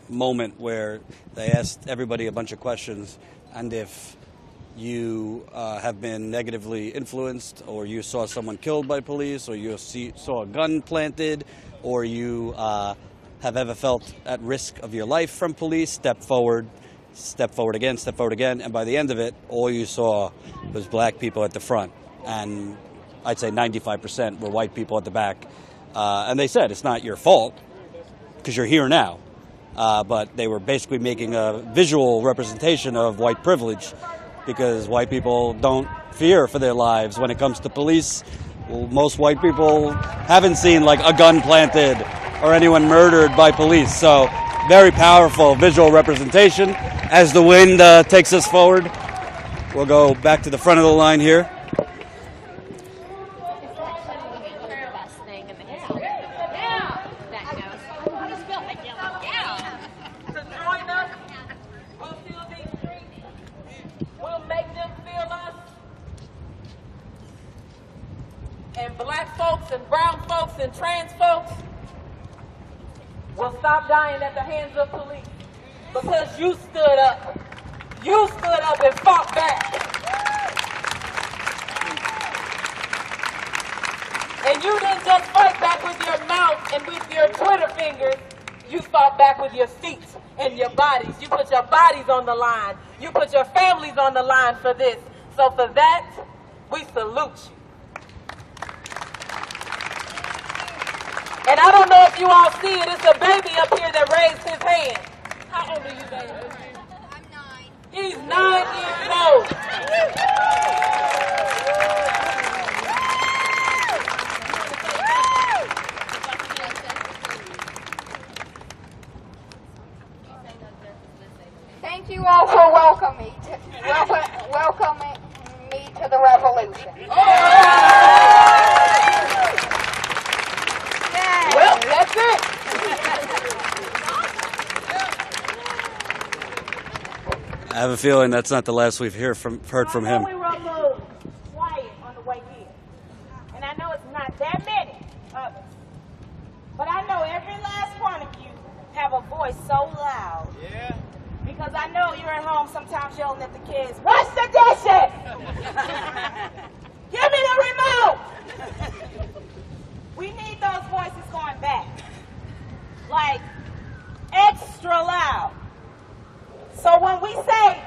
moment where they asked everybody a bunch of questions, and if you have been negatively influenced, or you saw someone killed by police, or you saw a gun planted, or you have ever felt at risk of your life from police, step forward again, and by the end of it, all you saw was black people at the front, and I'd say 95% were white people at the back. And they said, it's not your fault, because you're here now. But they were basically making a visual representation of white privilege, because white people don't fear for their lives when it comes to police. Well, most white people haven't seen like a gun planted or anyone murdered by police. So very powerful visual representation. As the wind takes us forward, we'll go back to the front of the line here. And black folks and brown folks and trans folks will stop dying at the hands of police because you stood up. You stood up and fought back. And you didn't just fight back with your mouth and with your Twitter fingers. You fought back with your feet and your bodies. You put your bodies on the line. You put your families on the line for this. So for that, we salute you. And I don't know if you all see it. It's a baby up here that raised his hand. How old are you, baby? I'm 9. He's 9 years old. Thank you all for welcoming me to the revolution. Well, that's it. I have a feeling that's not the last we've heard from him. We were a little quiet on the way here, and I know it's not that many of us, but I know every last one of you have a voice so loud. Yeah. Because I know you're at home sometimes yelling at the kids, "Wash the dishes! Give me the remote!" We need those voices going back, like extra loud. So when we say,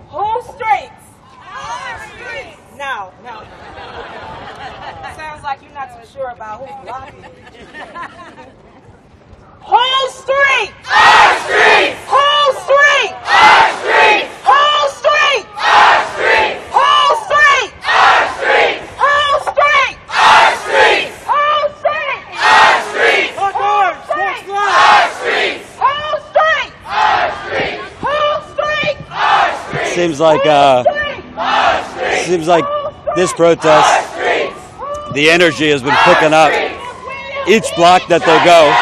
"Whose streets?" Our streets. No. Sounds like you're not too sure about who's lobbying. Whose street? Our streets! Whose street? Our streets! Whose street? Our streets! Whose street? Our streets! Whose street? Our streets! Whose street? Our streets! Whose street? Our streets! Whose street? Our streets! Whose street? Our streets! Seems like this protest, the energy has been picking up each block that they go.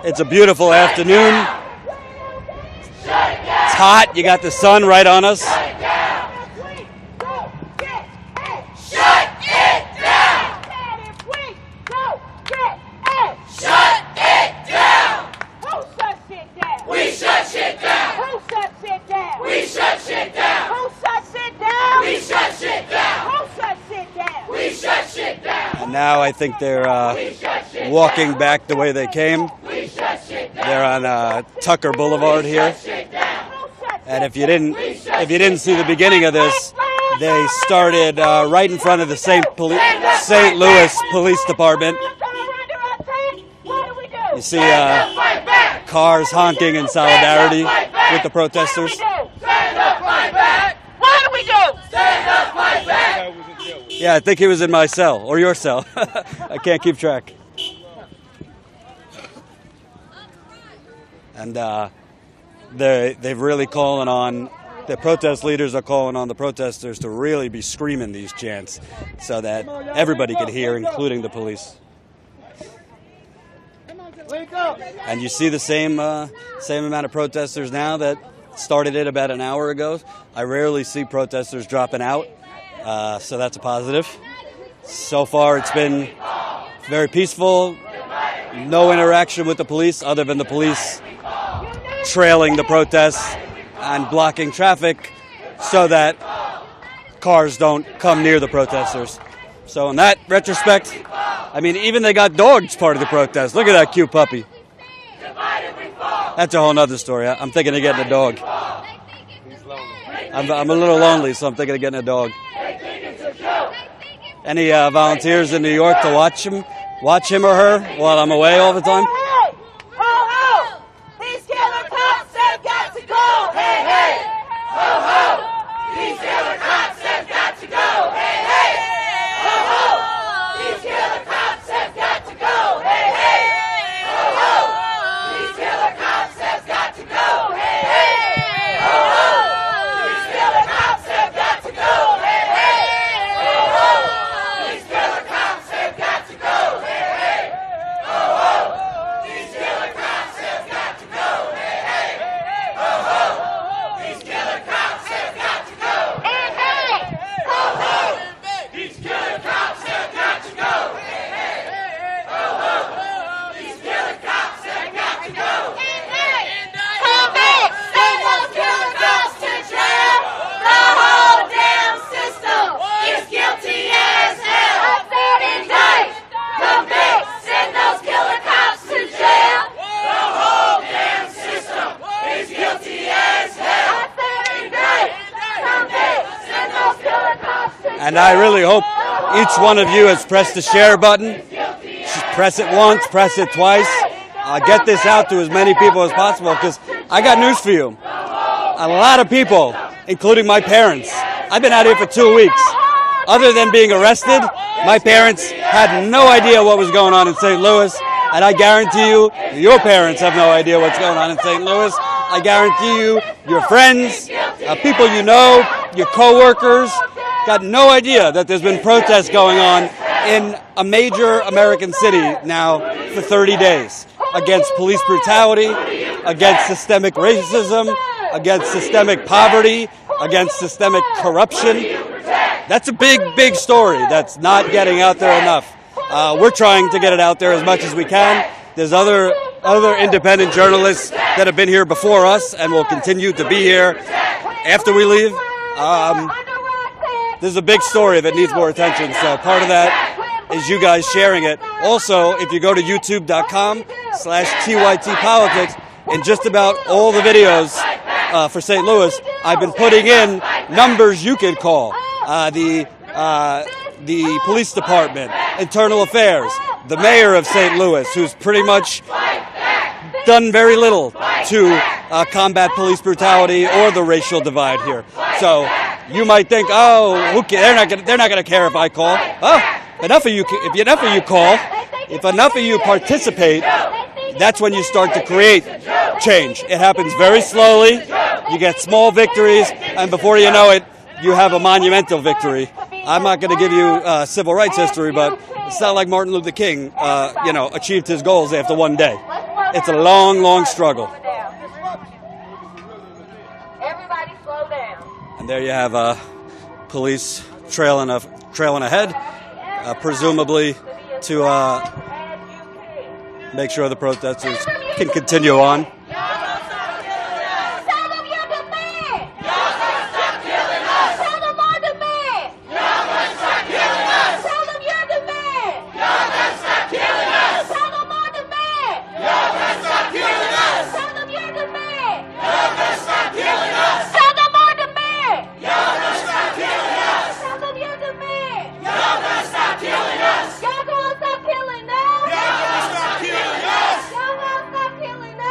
It's a beautiful afternoon. It's hot. You got the sun right on us. Shut it down! Shut it down! Shut it down! Who shut shit down? We shut shit down! Who shut shit down? We shut shit down! Who shut shit down? We shut shit down! Who shut shit down? We shut shit down! And now I think they're walking back the way they came. We shut shit down! They're on Tucker Boulevard here. And if you didn't see the beginning of this, they started right in front of the St. Louis Police Department. You see cars honking in solidarity with the protesters. Stand up, fight back! What do we do? Stand up, fight back! Yeah, I think he was in my cell or your cell. I can't keep track. And they've really calling on, the protest leaders are calling on the protesters to really be screaming these chants so that everybody can hear, including the police. And you see the same amount of protesters now that started it about an hour ago. I rarely see protesters dropping out, so that's a positive. So far, it's been very peaceful. No interaction with the police other than the police trailing the protests and blocking traffic so that cars don't come near the protesters. So in that retrospect, I mean, even they got dogs part of the protest. Look at that cute puppy. That's a whole nother story. I'm thinking of getting a dog. I'm a little lonely, so I'm thinking of getting a dog. Any volunteers in New York to watch him or her while I'm away all the time? These killer cops have got to go. Hey, hey. Ho, ho. These killer cops have got to go. Hey, hey. Ho, ho. These killer cops have got to go. Hey, hey. Ho, ho. These killer cops have got to go. Hey, hey. Ho, ho. These killer cops have got to go. Hey, hey. Ho, ho. These killer cops have got to go. Hey, hey. Ho, ho. These killer cops have got to go. Hey, hey. Ho, ho. These killer cops have got to go. Hey, hey. Ho, ho. These killer cops have got to go. Hey, hey. Ho, ho. These killer cops have got to go. Hey, hey. Come back. Send those killer cops to jail. The whole damn system is guilty as hell. Indict. Come back. Send those killer cops to jail. The whole damn system is guilty as hell. Indict. Come back. Send those killer cops to jail. And I really hope each one of you has pressed the share button. Press it once, press it twice. Get this out to as many people as possible, because I got news for you. A lot of people, including my parents, I've been out here for 2 weeks. Other than being arrested, my parents had no idea what was going on in St. Louis, and I guarantee you, your parents have no idea what's going on in St. Louis. I guarantee you, your friends, people you know, your coworkers, got no idea that there's been protests going on in a major American city now for 30 days against police brutality, against systemic racism, against systemic poverty, against systemic corruption. That's a big, big story that's not getting out there enough. We're trying to get it out there as much as we can. There's other independent journalists that have been here before us and will continue to be here after we leave. This is a big story that needs more attention, so part of that is you guys sharing it. Also, if you go to youtube.com/TYTpolitics, in just about all the videos for St. Louis, I've been putting in numbers you could call. The police department, internal affairs, the mayor of St. Louis, who's pretty much done very little to combat police brutality or the racial divide here. So you might think, oh, they're not going to care if I call. Oh, if enough of you call, if enough of you participate, that's when you start to create change. It happens very slowly. You get small victories, and before you know it, you have a monumental victory. I'm not going to give you civil rights history, but it's not like Martin Luther King, achieved his goals after one day. It's a long, long struggle. Everybody slow down. And there you have police trailing ahead, presumably to make sure the protesters can continue on. Y'all gonna stop killing us?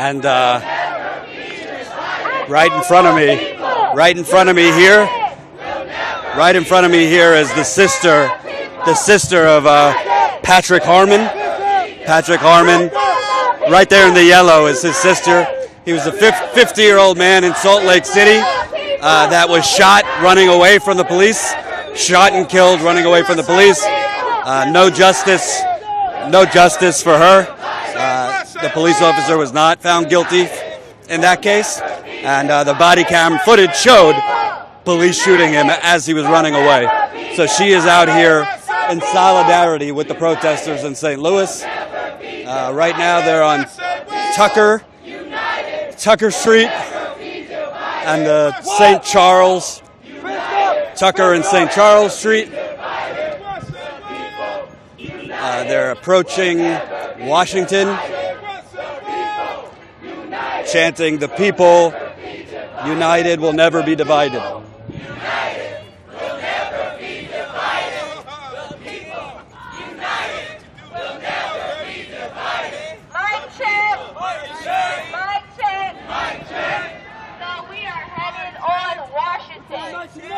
And right in front of me here is the sister of Patrick Harmon. Patrick Harmon, right there in the yellow, is his sister. He was a 50-year-old man in Salt Lake City that was shot running away from the police. Shot and killed running away from the police. No justice for her. The police officer was not found guilty in that case, and the body cam footage showed police shooting him as he was running away. So she is out here in solidarity with the protesters in St. Louis. Right now they're on Tucker Street and the St. Charles, Tucker and St. Charles Street. They're approaching Washington, chanting, "The people united will never be divided."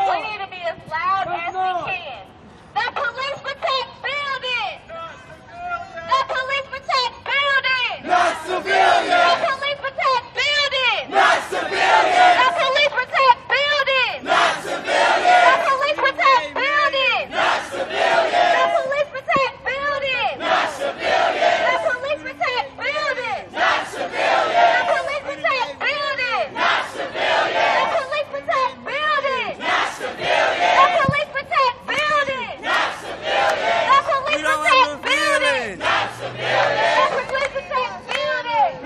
We need to be as loud as we can. The police protect buildings. The police protect buildings. Not civilians. The police protect buildings. Not civilians. The police protect buildings. Not civilians. The police protect buildings. Not civilians. The police protect buildings. Not civilians. The police protect buildings. Not civilians. The police protect buildings. Not civilians. The police protect buildings. Not civilians. The police protect buildings. Not civilians. The police protect buildings. Not civilians. The police protect buildings.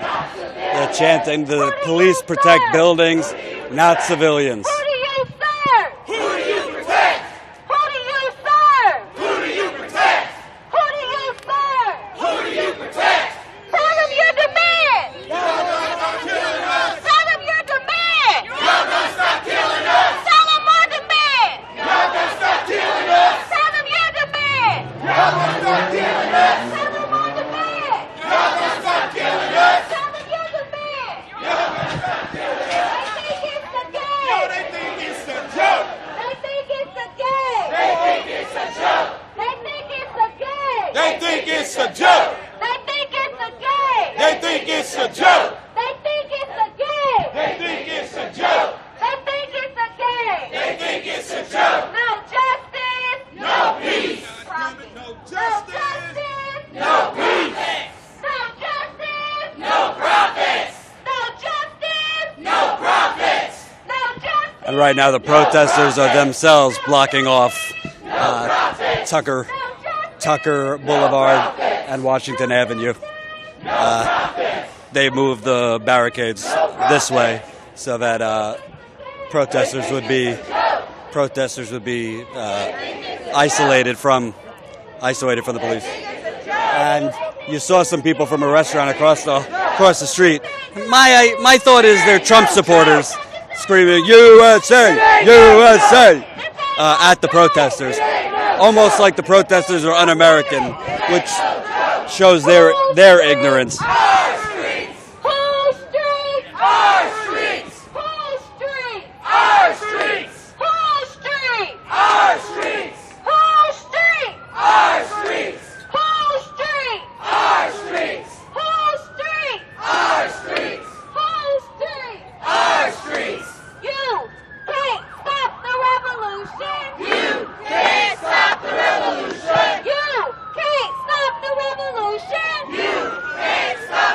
They're chanting, "The police protect buildings, not civilians." Who do you serve? Who do you protect? Who do you serve? Who do you protect? Who do you serve? Who do you protect? Tell them your demand. Y'all gonna stop killing us. Tell them your demand. Y'all gonna stop killing us. Tell them more demand. Y'all gonna stop killing us. Tell them your demand. Y'all gonna stop killing us. Tell them more demand. Y'all gonna stop killing us. Tell them your demand. Y'all gonna stop killing us. They think it's the game. Yo, they think it's a joke. They think it's the game. They think it's a joke. They think it's the game. They think it's a joke. They think it's the game. They think it's a joke. They think it's the game. They think it's a joke. They think it's the game. They think it's a joke. No justice. No peace. Profit. No No justice. justice. No peace. No justice. No profits. No justice. No profits. No justice. And right now the protesters are themselves blocking off Tucker Boulevard and Washington Avenue. They moved the barricades this way so that protesters would be isolated from the police. And you saw some people from a restaurant across the street. My thought is they're Trump supporters screaming "USA, USA" at the protesters, almost like the protesters are un-American, which shows their ignorance. Our streets. Whose streets? Our streets. Whose streets? Our streets. Whose streets? Our streets. Whose streets? Our streets. Whose streets? Our streets. Whose streets? Our streets. Whose streets? Our streets. You can't stop the revolution. You can't stop the revolution. You can't stop the revolution. You can't stop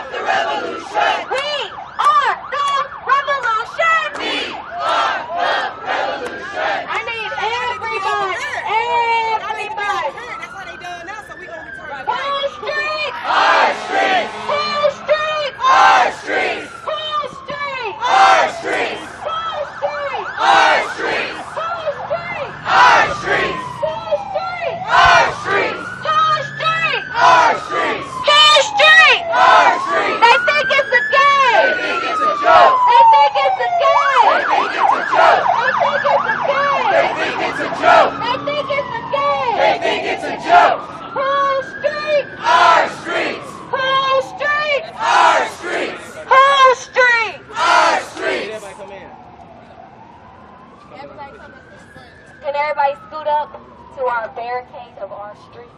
Can everybody scoot up to our barricade of our street?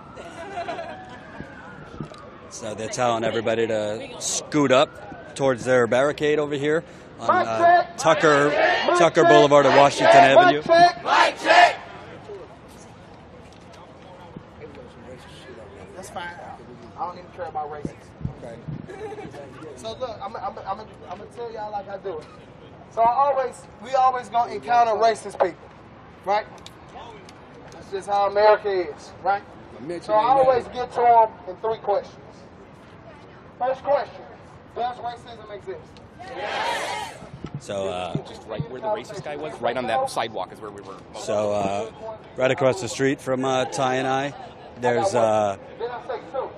So they're telling everybody to scoot up towards their barricade over here on Tucker Boulevard and Washington Avenue. Mic check. That's fine. I don't even care about races. Okay. So look, I'm gonna tell y'all like I do it. So we always gonna encounter racist people, right? That's just how America is, right? So I always get to them in 3 questions. First question: does racism exist? Yes. So just right where the racist guy was, right on that sidewalk is where we were. So right across the street from Ty and I, there's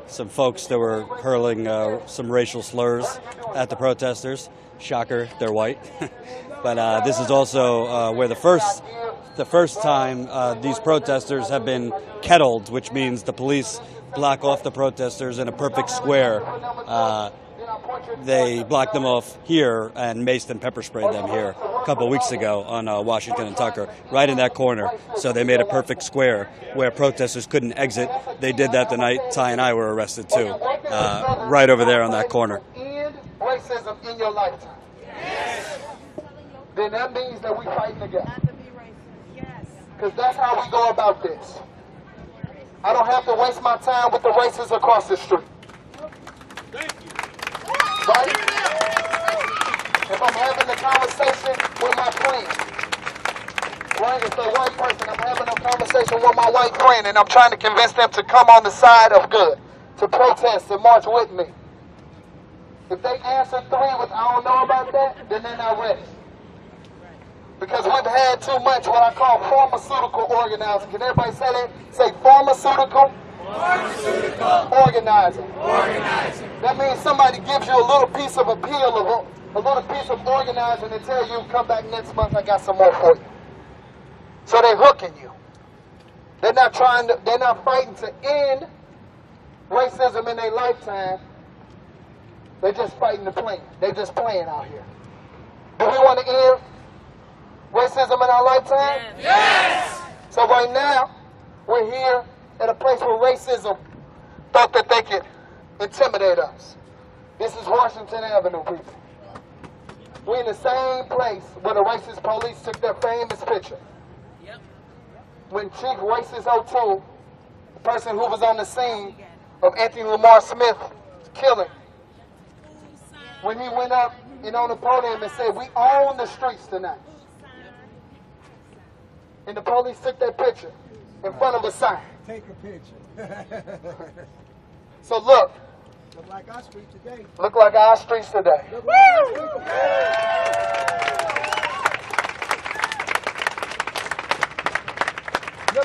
some folks that were hurling some racial slurs at the protesters. Shocker, they're white. But this is also where the first time these protesters have been kettled, which means the police block off the protesters in a perfect square. They blocked them off here and maced and pepper sprayed them here a couple of weeks ago on Washington and Tucker, right in that corner. So they made a perfect square where protesters couldn't exit. They did that the night Ty and I were arrested too, right over there on that corner. End racism in your lifetime. Yes. Then that means that we're fighting together. Because that's how we go about this. I don't have to waste my time with the racists across the street. Right? If I'm having a conversation with my friend, right? If they're a white person, I'm having a conversation with my white friend and I'm trying to convince them to come on the side of good, to protest, to march with me. If they answer 3 with I don't know about that, then they're not ready. Because we've had too much what I call pharmaceutical organizing. Can everybody say that? Say pharmaceutical? Organizing. That means somebody gives you a little piece of appeal, a little piece of organizing and tell you, come back next month, I got some more for you. So they're hooking you. They're not fighting to end racism in their lifetime. They're just fighting to plan. They're just playing out here. Do we want to end racism in our lifetime? Yes! So right now, we're here at a place where racism thought that they could intimidate us. This is Washington Avenue, people. We're in the same place where the racist police took their famous picture. Yep. When Chief Racist 02, the person who was on the scene of Anthony Lamar Smith's killing, when he went up and on the podium and said, we own the streets tonight. And the police took that picture in front of a sign. Take a picture. So look. Look like our streets today. Look like our streets today. Look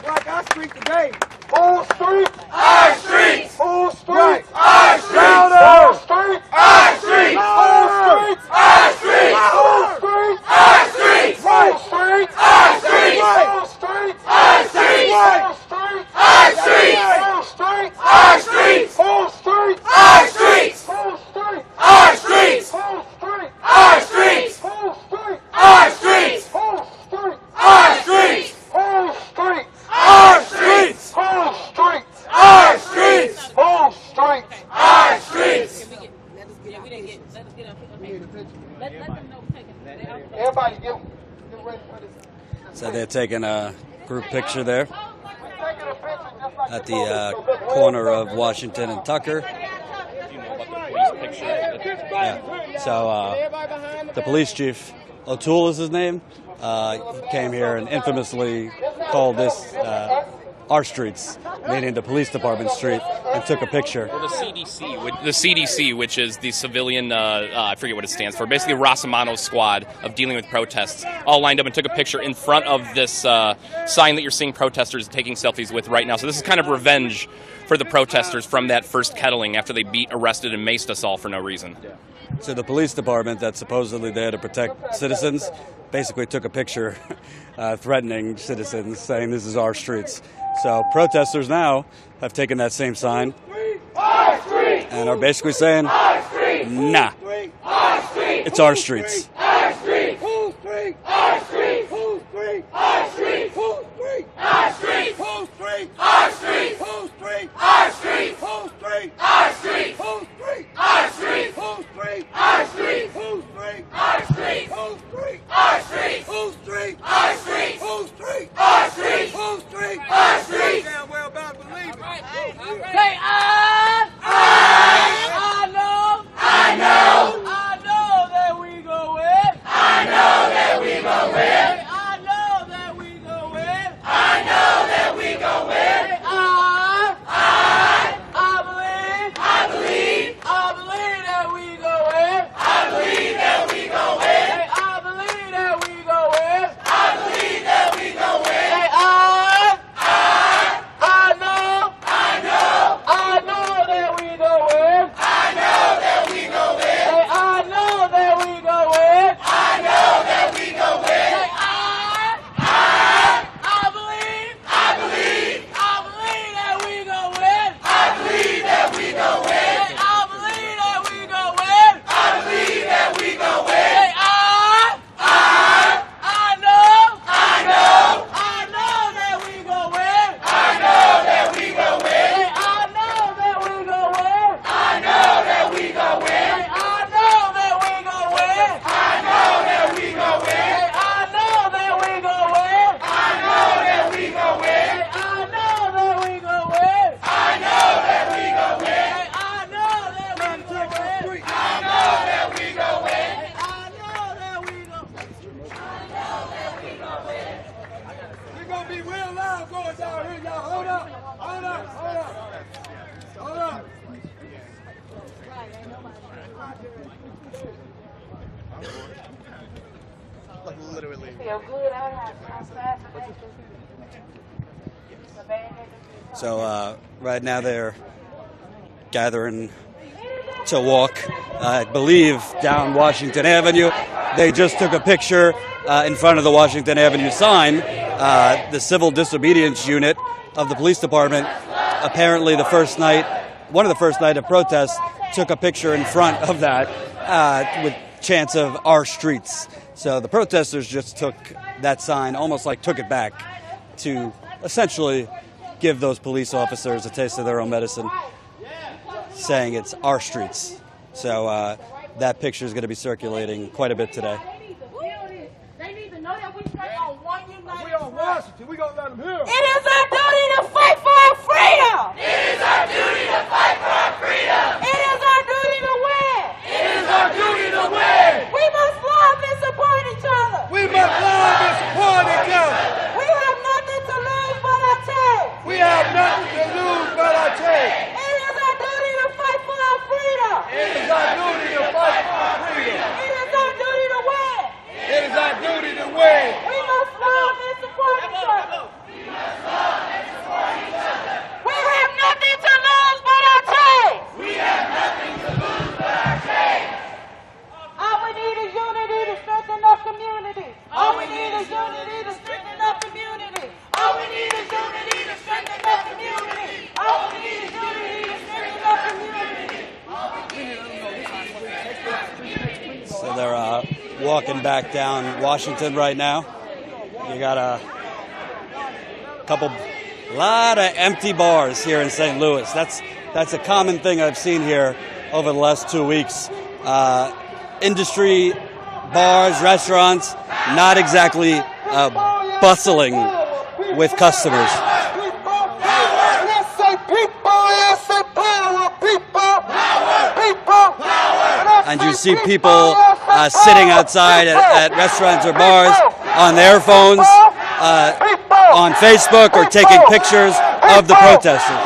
like our streets today. Whose streets? Our streets. Whose streets? Our streets. Whose streets? Our streets. Whose streets? Our streets. Whose streets? Our streets. Whose streets? Our streets. Whose streets? Our streets. Whose streets? Our streets. Whose streets? Our streets. Whose streets? Our streets. Whose streets? Our streets. Whose streets? Our streets. Whose streets? Our streets. Whose streets? Our streets. Whose streets? Our streets. Whose streets? Our streets. Whose streets? Our streets. Everybody get ready for this. So they're taking a group picture there at the corner of Washington and Tucker. Yeah. So the police chief, O'Toole is his name, he came here and infamously called this our streets, meaning the police department street, and took a picture. Well, the CDC, which is the civilian, I forget what it stands for, basically Rossamano's squad of dealing with protests, all lined up and took a picture in front of this sign that you're seeing protesters taking selfies with right now. So this is kind of revenge for the protesters from that first kettling after they beat, arrested, and maced us all for no reason. So the police department that's supposedly there to protect citizens basically took a picture threatening citizens, saying this is our streets. So protesters now have taken that same sign and are basically saying, nah, it's our streets. Our streets. Our streets. Our streets. Whose streets? Our streets. Whose streets? Our streets. Whose streets? Our streets. Whose streets? Our streets. Whose streets? Our streets. Whose streets? Our streets. Whose streets? Our streets. Whose streets? Our streets. Whose streets? Our streets. Whose streets? Our streets. Whose streets? Our streets. Damn well about to believe it. Say, I know that we go win. I know that we go win. I know that we go win. I know that we go win. I believe that we go win. I believe that we go win. I believe that we go win. I believe that we go win. I know that we go win. I know that we go win. I know that we go win. I know that we go win. I believe that we go win. I believe that we go win. I believe that we go win. I believe that we go win. I know that we go win. I know that we go win. I know that we go win. I know that we go win. I know that we go win. I know that we go win. I know that we go win. I know that we go win. I know that we go win. I know that we go win. I know that we go win. I know that we go win. It's gonna be real loud going down here, y'all. Hold up. Literally. Feel good. So right now they're gathering to walk, I believe, down Washington Avenue. They just took a picture in front of the Washington Avenue sign. The Civil Disobedience Unit of the police department, apparently one of the first night of protests, took a picture in front of that with chants of "Our Streets." So the protesters just took that sign, almost like took it back to essentially give those police officers a taste of their own medicine, saying it's our streets. So that picture is going to be circulating quite a bit today. They need to know that we stand on one united We on Washington. We gonna let them hear. It is our duty to fight for our freedom. It is our duty to fight for our freedom. It is our duty to win. It is our duty to win. We must love and support each other. We must love and support each other. We have nothing to lose but our take. We have nothing to lose but our take. It is our duty to fight for our freedom. It is our duty to fight for our freedom. It is our duty to win. It is our duty to win. We must love and support each other. We have nothing to lose but our take. We have nothing to lose but our take. All we need is unity to strengthen our community. All we need is unity to strengthen our community. All we need is unity to strengthen our community. All we need is unity to strengthen our community. So they're walking back down Washington right now. You got a lot of empty bars here in St. Louis. That's a common thing I've seen here over the last 2 weeks. Industry, bars, restaurants, not exactly bustling with customers. And you see people sitting outside at restaurants or bars on their phones, on Facebook, or taking pictures of the protesters.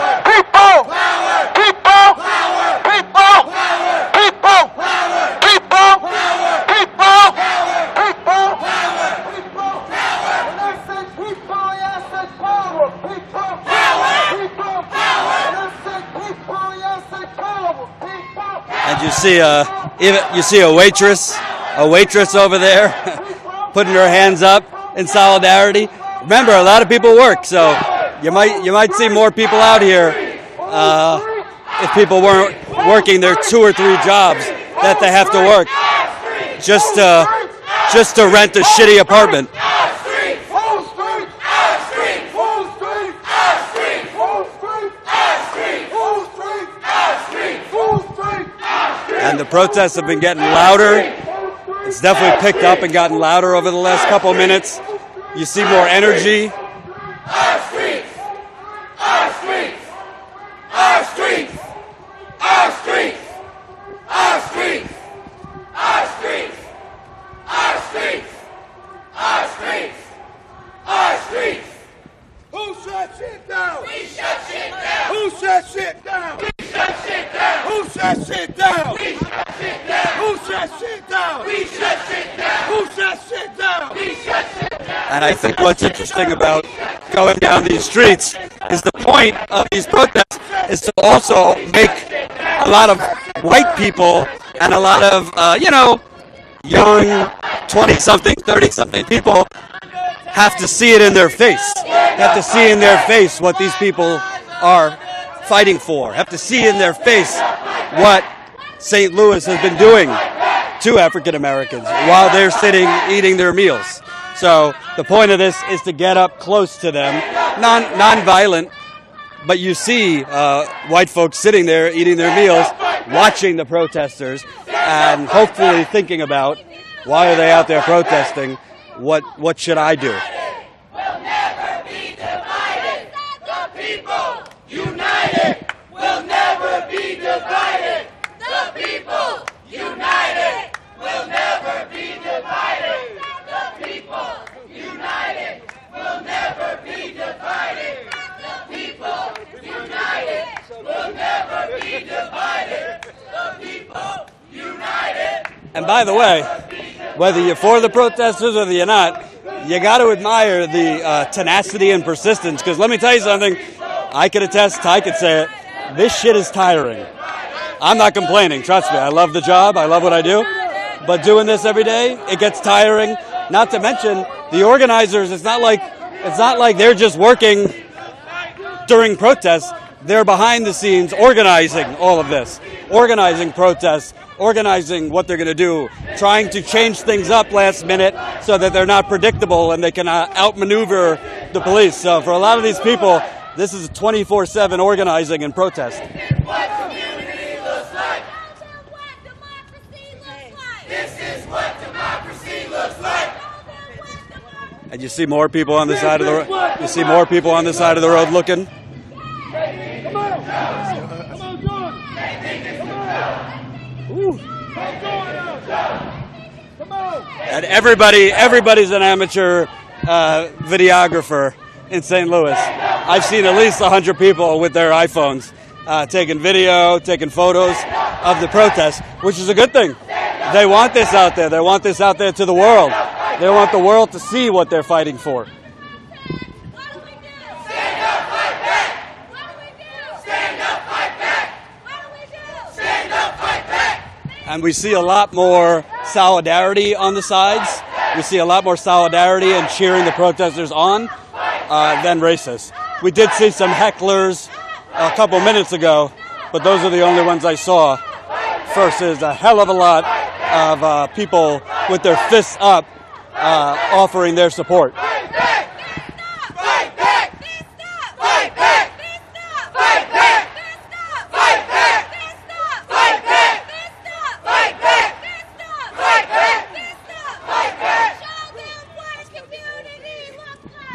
And you see a waitress over there putting her hands up in solidarity. Remember, a lot of people work, so you might see more people out here if people weren't working their 2 or 3 jobs that they have to work just to rent a shitty apartment. the protests have been getting louder. It's definitely picked up and gotten louder over the last couple of minutes. You see more energy. Our streets! Our streets! Our streets! Our streets! Our streets! Our streets! Our streets! Our streets! Our streets! Who shut shit down? We shut shit down! Who shut shit down? We shut shit down! Who shut shit down? We shut shit down! Who shut shit down? We shut shit down! Who shut shit down? We shut shit down! And I think what's interesting about going down these streets is the point of these protests is to also make a lot of white people and a lot of, young 20-something, 30-something people have to see it in their face. Have to see in their face what these people are fighting for. Have to see in their face what St. Louis has been doing to African Americans while they're sitting eating their meals. So the point of this is to get up close to them, non-violent, but you see white folks sitting there eating their meals, watching the protesters, and hopefully thinking about, why are they out there protesting? What should I do? We'll never be divided. The people united will never be divided. The people united will never be divided. The people united will never be divided. The people united will never be divided. The people united. And by the way, whether you're for the protesters or you're not, you got to admire the tenacity and persistence. Because let me tell you something, I could attest, Ty could say it, this shit is tiring. I'm not complaining, trust me. I love the job, I love what I do. But doing this every day, it gets tiring. Not to mention, the organizers, it's not like they're just working during protests. They're behind the scenes organizing all of this, organizing protests, organizing what they're going to do, trying to change things up last minute so that they're not predictable and they can outmaneuver the police. So for a lot of these people, this is 24/7 organizing and protest. What community looks like. This is what democracy looks like. And you see more people on the side of the road. You see more people on the side of the road looking. Come on. Come on, Jordan. Ooh. Come on. And everybody's an amateur videographer in St. Louis. I've seen at least 100 people with their iPhones taking video, taking photos of the protest, which is a good thing. They want this out there. They want this out there to the world. They want the world to see what they're fighting for. And we see a lot more solidarity on the sides. We see a lot more solidarity and cheering the protesters on than racists. We did see some hecklers a couple minutes ago, but those are the only ones I saw. Versus a hell of a lot of people with their fists up offering their support.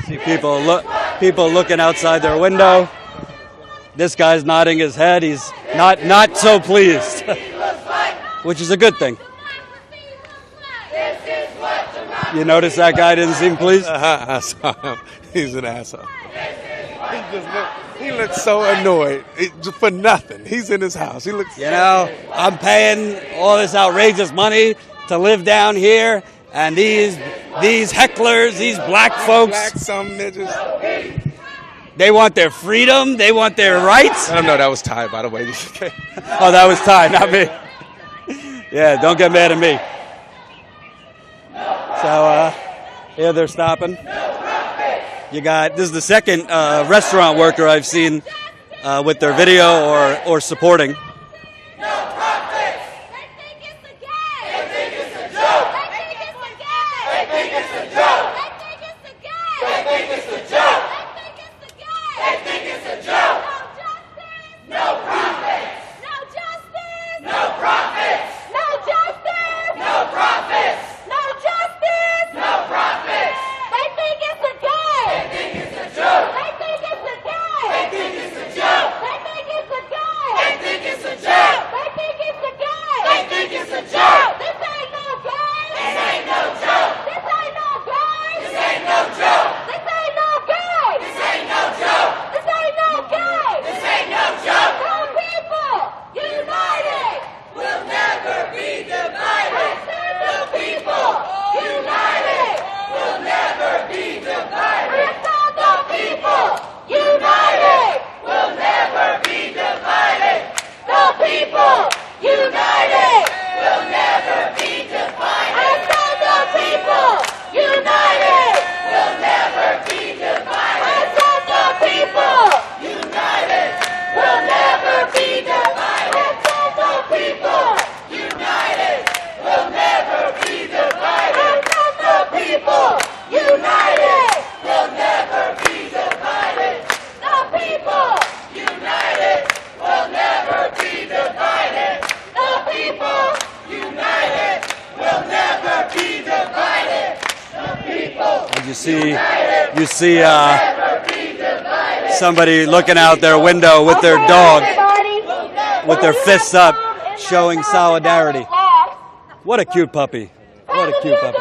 See people looking outside their window. This guy's nodding his head. He's not so pleased, which is a good thing. You notice that guy didn't seem pleased? I saw him. He's an asshole. He looks so annoyed for nothing. He's in his house. He looks. I'm paying all this outrageous money to live down here, and these hecklers, these black folks, some niggas. They want their freedom. They want their rights. I don't know. That was Ty, by the way. Oh, that was Ty, not me. Yeah, don't get mad at me. So here they're stopping. This is the second restaurant worker I've seen with their video or supporting. No profits! see somebody looking out their window with their dog, with their fists up, showing solidarity. What a cute puppy. What a cute puppy.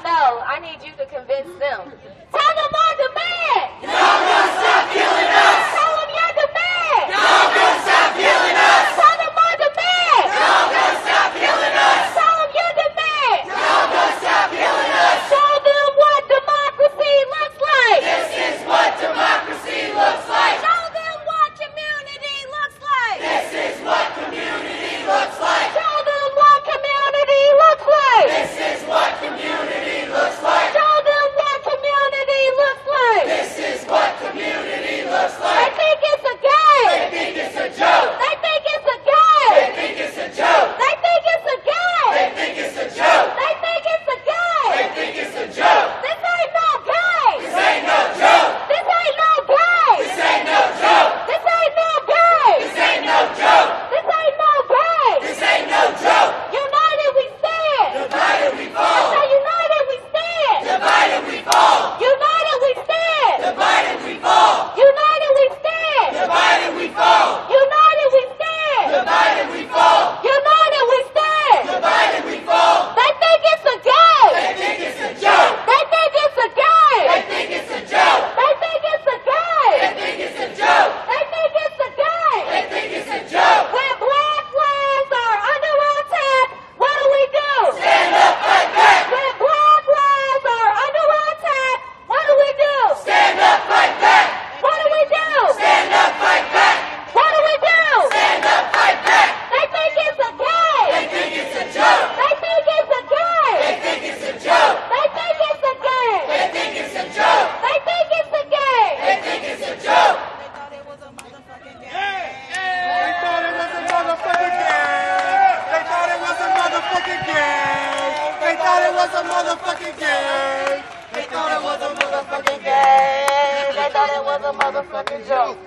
No, I need you to convince them. Tell them our demand. Y'all gonna stop killing us. Tell them your demand. Y'all gonna stop killing us. Tell them our demand. Y'all gonna stop killing us. Tell them your demand. Y'all gonna stop killing us. Show them what democracy looks like. This is what democracy looks like. Show them what community looks like. This is what community looks like. Show them what community looks like. This is what community looks like. Show them what community looks like. This is what community looks They like. think it's a game. They think it's a joke. They think it's a game. They think it's a joke. They think it's a game. They think it's a joke. They think it's a game. They think it's a joke. This ain't no game. This ain't no joke. This ain't no game. This ain't no joke. This ain't no game. This ain't no joke. This ain't no game. This ain't no joke. United we stand. Divided we fall. Say united we stand. Divided we fall. United we stand. Divided we fall. United we stand. Divided we fall. United we stand. Divided we fall. United we stand. Divided we fall. They think it's a game. They think it's a joke. They think it's a game. They think it's a joke. They think it's a game. They think it's a joke. They think it's a game. They think it's a joke. When black lives are under attack, what do we do? Stand up, fight back. When black lives are under attack, what do we do? Stand up, fight back. What do we do? Stand up, fight back. What do we do? Stand up, fight back. They think it's a game. They think it's a joke. They think it's a game. They think it's a joke. They think it's a game. They think it's a joke. They think it's a game. They think it's a joke. They thought it was a motherfucking game. They thought it was a motherfucking game. They thought it was a motherfucking game. They thought it was a motherfucking game. They thought it was a motherfucking game. They thought it was a motherfucking joke.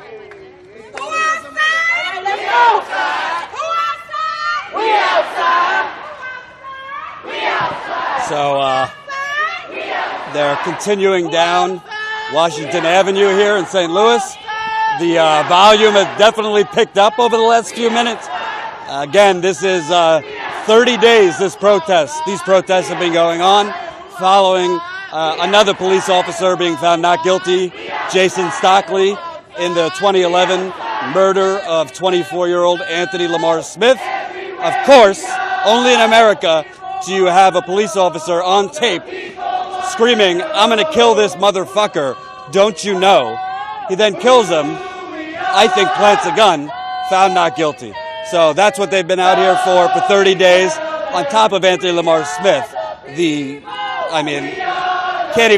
Who outside? Let's go. Who outside? We outside. We outside. So they're continuing down Washington Avenue here in St. Louis. The volume has definitely picked up over the last few minutes. Again, this is 30 days, this protest. These protests have been going on following another police officer being found not guilty, Jason Stockley, in the 2011 murder of 24-year-old Anthony Lamar Smith. Of course, only in America do you have a police officer on tape screaming, "I'm going to kill this motherfucker, don't you know?" He then kills him, I think plants a gun, found not guilty. So that's what they've been out here for 30 days, on top of Anthony Lamar Smith. Can't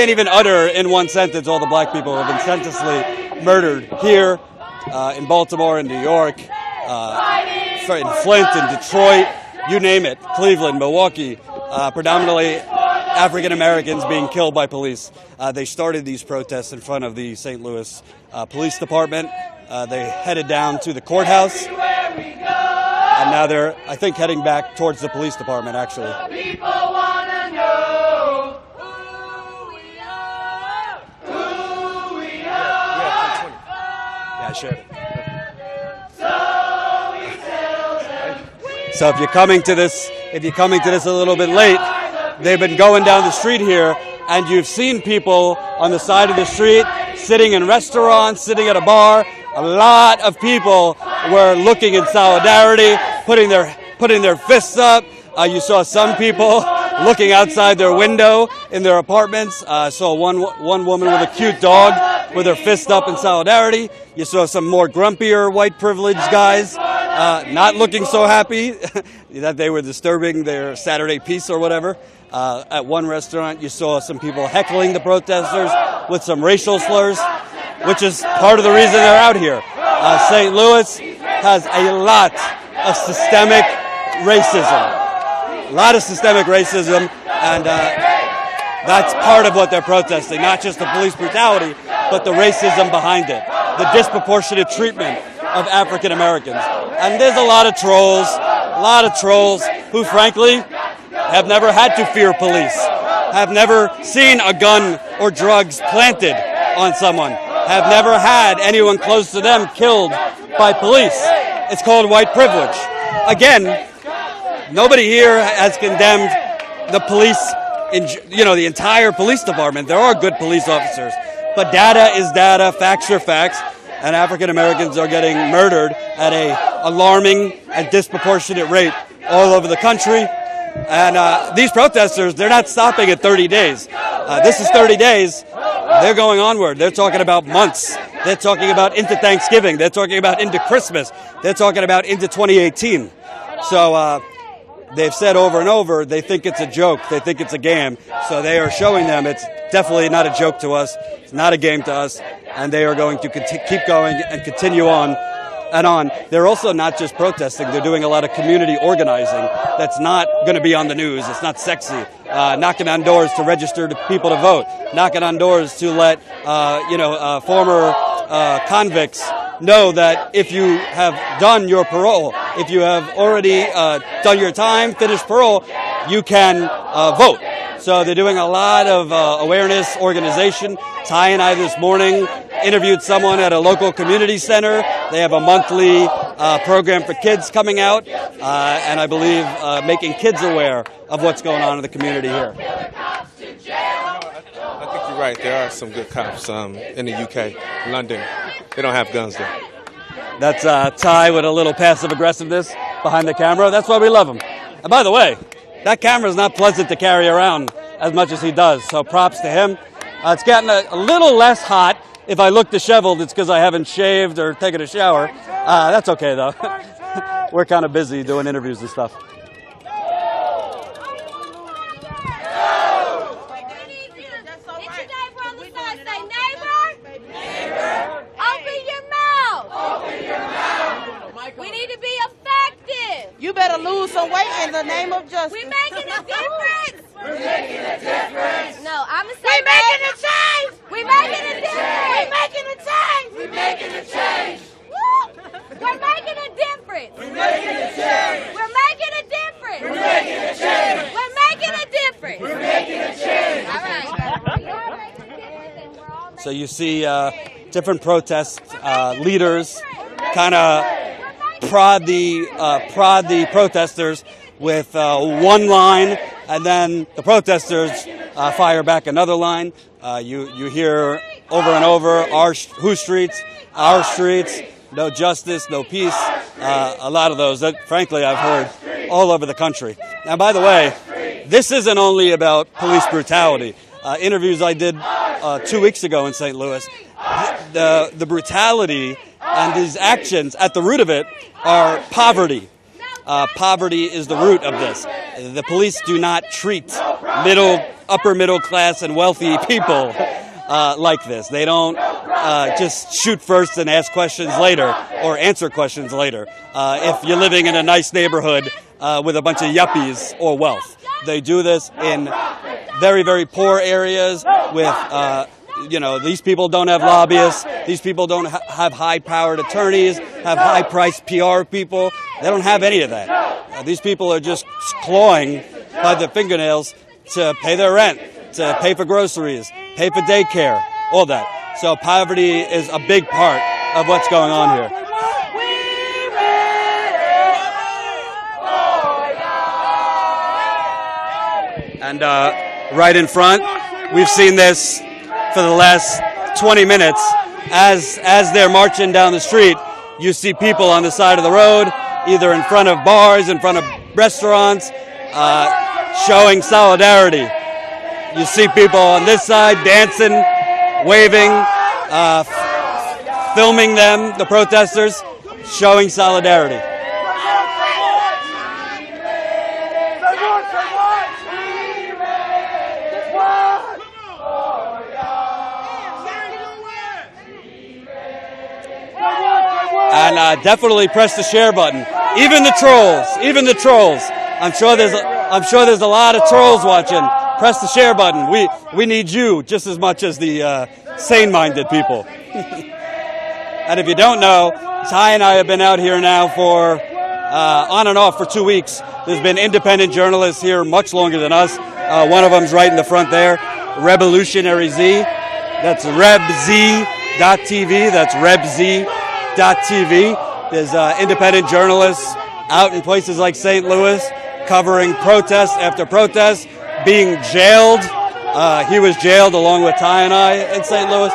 even utter in one sentence all the black people who have been senselessly murdered here in Baltimore, in New York, in Flint, in Detroit, you name it, Cleveland, Milwaukee, predominantly African Americans being killed by police. They started these protests in front of the St. Louis Police Department. They headed down to the courthouse, and now they're, I think, heading back towards the police department, actually. People wanna know who we are. Who we are. Yeah, I shared it. So we tell them. So if you're coming to this a little bit late, they've been going down the street here, and you've seen people on the side of the street, sitting in restaurants, sitting at a bar. A lot of people were looking in solidarity, putting their fists up. You saw some people looking outside their window in their apartments. Saw one woman with a cute dog with her fist up in solidarity. You saw some more grumpier white privileged guys not looking so happy that they were disturbing their Saturday peace or whatever. At one restaurant, you saw some people heckling the protesters with some racial slurs, which is part of the reason they're out here. St. Louis has a lot of systemic racism. And that's part of what they're protesting, not just the police brutality, but the racism behind it, the disproportionate treatment of African Americans. And there's a lot of trolls who, frankly, have never had to fear police, have never seen a gun or drugs planted on someone, have never had anyone close to them killed by police. It's called white privilege. Again, nobody here has condemned the police, the entire police department. There are good police officers, but data is data, facts are facts, and African Americans are getting murdered at a alarming and disproportionate rate all over the country. And these protesters, they're not stopping at 30 days. This is 30 days. They're going onward. They're talking about months. They're talking about into Thanksgiving. They're talking about into Christmas. They're talking about into 2018. So they've said over and over, they think it's a joke. They think it's a game. So they are showing them it's definitely not a joke to us. It's not a game to us. And they are going to keep going and continue on and on. They're also not just protesting. They're doing a lot of community organizing that's not going to be on the news. It's not sexy. Knocking on doors to register people to vote. Knocking on doors to let, former convicts know that if you have done your parole, if you have already done your time, finished parole, you can vote. So they're doing a lot of awareness organization. Ty and I this morning interviewed someone at a local community center. They have a monthly program for kids coming out, and I believe making kids aware of what's going on in the community here. I think you're right. There are some good cops in the UK, London. They don't have guns there. That's Ty with a little passive aggressiveness behind the camera. That's why we love him. And by the way, that camera is not pleasant to carry around as much as he does. So props to him. It's gotten a little less hot. If I look disheveled, it's because I haven't shaved or taken a shower. That's okay, though. We're kind of busy doing interviews and stuff. We need to be effective. You better lose some weight in the name of justice. We making a difference. We're making a difference. No, I'm gonna say we making a change. We making a difference. We making a change. We making a change. We're making a difference. We're making a change. We're making a difference. We're making a change. We're making a difference. We're making a change. All right. So you see different protest leaders kind of prod the protesters with one line, and then the protesters fire back another line. You hear over and over, whose streets, our streets, no justice, no peace. A lot of those that, frankly, I've heard all over the country. Now, by the way, this isn't only about police brutality. Interviews I did 2 weeks ago in St. Louis, the brutality and these actions, at the root of it, are poverty. Poverty is the root of this. The police do not treat upper middle class and wealthy people like this. They don't just shoot first and ask questions later or answer questions later. If you're living in a nice neighborhood with a bunch of yuppies or wealth, they do this in very, very poor areas with these people don't have lobbyists. These people don't have high-powered attorneys, have high-priced PR people. They don't have any of that. These people are just clawing by the fingernails to pay their rent, to pay for groceries, pay for daycare, all that. So poverty is a big part of what's going on here. And right in front, we've seen this for the last 20 minutes. As they're marching down the street, you see people on the side of the road, either in front of bars, in front of restaurants, showing solidarity. You see people on this side dancing, waving, filming them, the protesters, showing solidarity. And definitely press the share button. Even the trolls. I'm sure there's a lot of trolls watching. Press the share button. We need you just as much as the sane-minded people. And if you don't know, Ty and I have been out here now for on and off for 2 weeks. There's been independent journalists here much longer than us. One of them's right in the front there, Revolutionary Z. That's RebZ.TV. That's RebZ.TV. There's independent journalists out in places like St. Louis covering protest after protest, being jailed. He was jailed along with Ty and I in St. Louis.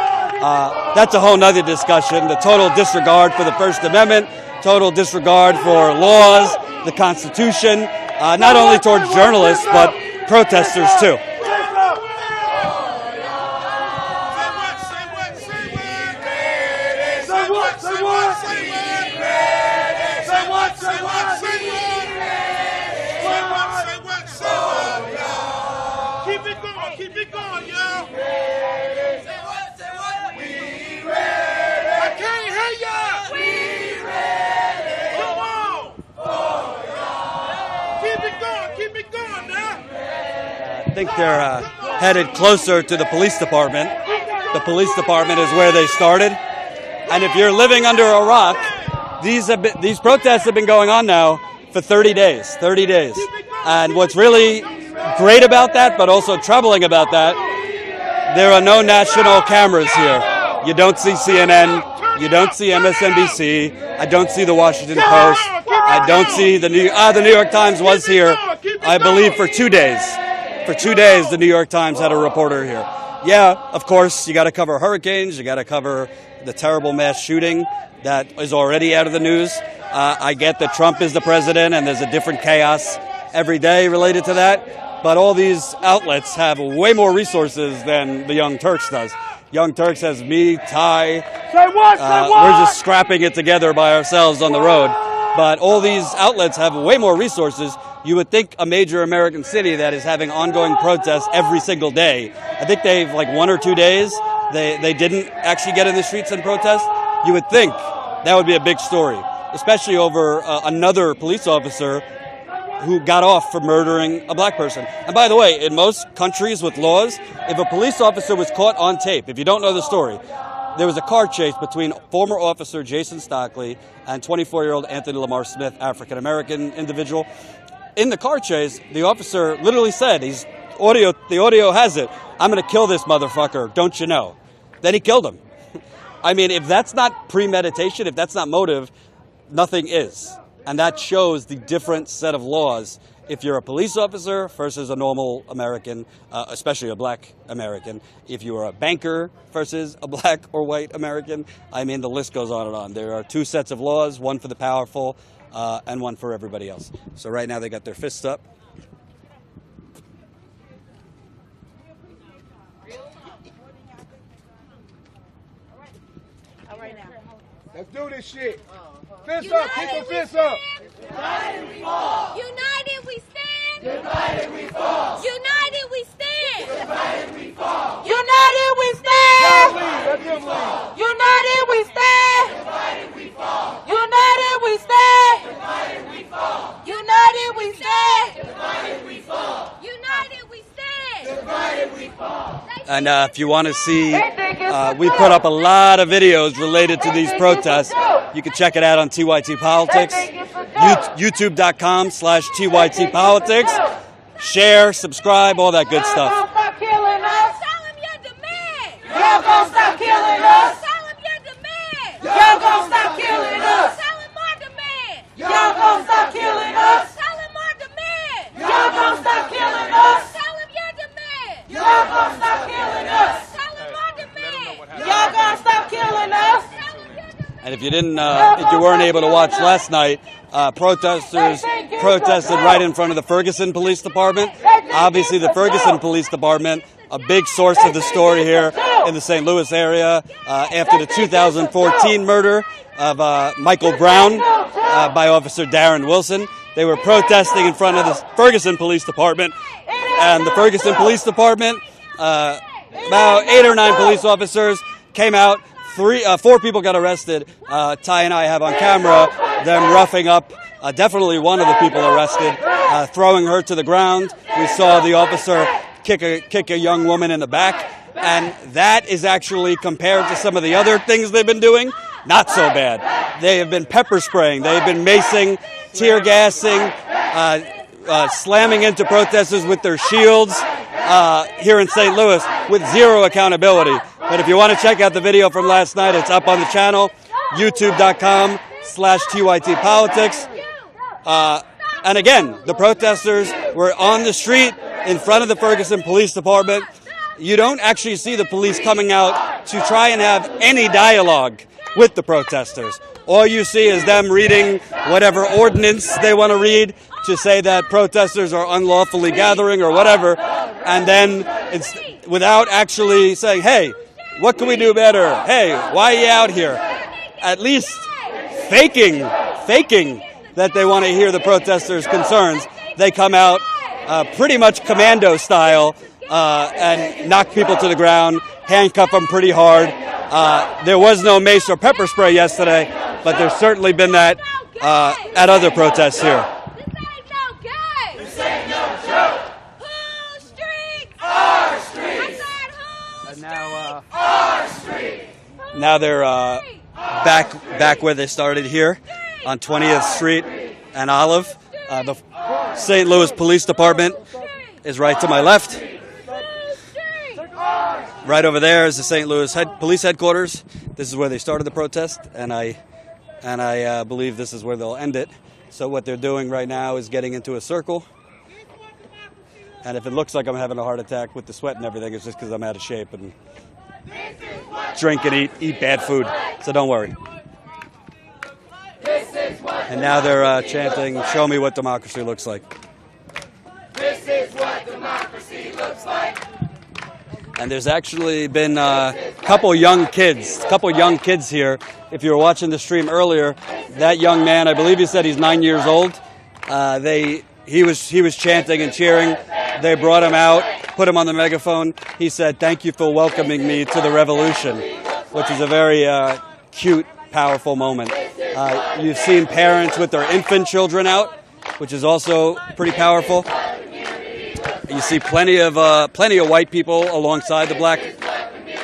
That's a whole nother discussion. The total disregard for the First Amendment, total disregard for laws, the Constitution, not only towards journalists, but protesters too. Keep it going, y'all. Say what? We ready. I can't hear y'all. We ready. Come on. Keep it going now. I think they're headed closer to the police department. The police department is where they started. And if you're living under a rock, these protests have been going on now for 30 days. 30 days. And what's really great about that, but also troubling about that, there are no national cameras here. You don't see CNN. You don't see MSNBC. I don't see the Washington Post. I don't see the New York Times was here, I believe, for 2 days. For 2 days, the New York Times had a reporter here. Yeah, of course, you got to cover hurricanes. You got to cover the terrible mass shooting that is already out of the news. I get that Trump is the president and there's a different chaos every day related to that. But all these outlets have way more resources than the Young Turks does. Young Turks has me, Ty. Say what? We're just scrapping it together by ourselves on the road. But all these outlets have way more resources. You would think a major American city that is having ongoing protests every single day. I think they've like 1 or 2 days. They didn't actually get in the streets and protest. You would think that would be a big story, especially over another police officer who got off for murdering a black person. And by the way, in most countries with laws, if a police officer was caught on tape, if you don't know the story, there was a car chase between former officer Jason Stockley and 24-year-old Anthony Lamar Smith, African-American individual. In the car chase, the officer literally said, the audio has it, "I'm going to kill this motherfucker, don't you know?" Then he killed him. I mean, if that's not premeditation, if that's not motive, nothing is. And that shows the different set of laws if you're a police officer versus a normal American, especially a black American. If you are a banker versus a black or white American, I mean, the list goes on and on. There are 2 sets of laws, one for the powerful and one for everybody else. So right now they got their fists up. Let's do this shit. Fist up. Keep the fists up. United we fall. United we stand. United we fall. United we stand. United we fall. United we stand. United we stand. Divided we fall. United we stand. Divided we fall. United we stand. Divided we fall. United we stand. Divided we fall. And if you want to see, we put up a lot of videos related to these protests. You can check it out on TYT Politics, youtube.com/TYT Politics. Share, subscribe, all that good stuff. Y'all gonna stop killing us. Tell them your demand. Y'all gonna stop killing us. Tell them your demand. Y'all gonna stop killing us. Tell them our demand. Y'all gonna stop killing us. Tell them our demand. Y'all gonna stop killing us. Tell them your demand. Y'all gonna stop killing us. Tell them our demand. Y'all gonna stop killing us. And if you didn't, if you weren't able to watch last night, protesters protested right in front of the Ferguson Police Department. Obviously, the Ferguson Police Department, a big source of the story here in the St. Louis area, after the 2014 murder of Michael Brown by Officer Darren Wilson. They were protesting in front of the Ferguson Police Department, and the Ferguson Police Department, about 8 or 9 police officers came out. 4 people got arrested. Ty and I have on camera them roughing up definitely one of the people arrested, throwing her to the ground. We saw the officer kick a young woman in the back, and that is actually, compared to some of the other things they've been doing, not so bad. They have been pepper spraying. They have been macing, tear gassing, slamming into protesters with their shields here in St. Louis with zero accountability. But if you want to check out the video from last night, it's up on the channel, youtube.com/TYT Politics. And again, the protesters were on the street in front of the Ferguson Police Department. You don't actually see the police coming out to try and have any dialogue with the protesters. All you see is them reading whatever ordinance they want to read to say that protesters are unlawfully gathering or whatever, and then it's without actually saying, hey, what can we do better? Hey, why are you out here? At least faking that they want to hear the protesters' concerns. They come out pretty much commando style and knock people to the ground, handcuff them pretty hard. There was no mace or pepper spray yesterday, but there's certainly been that at other protests here. This ain't no joke. Whose streets? Our streets. And now, Our streets. now they're back where they started here on 20th Street and Olive. The St. Louis Police Department is right to my left. Right over there is the St. Louis Police Headquarters. This is where they started the protest, and I believe this is where they'll end it. So what they're doing right now is getting into a circle. And if it looks like I'm having a heart attack with the sweat and everything, it's just because I'm out of shape and drink and eat bad food. So don't worry. And now they're chanting, "Show me what democracy looks like." This is what democracy looks like. And there's actually been a couple young kids here. If you were watching the stream earlier, that young man, I believe he said he's 9 years old. He was chanting and cheering. They brought him out, put him on the megaphone. He said, "Thank you for welcoming me to the revolution," which is a very cute, powerful moment. You've seen parents with their infant children out, which is also pretty powerful. You see plenty of white people alongside the black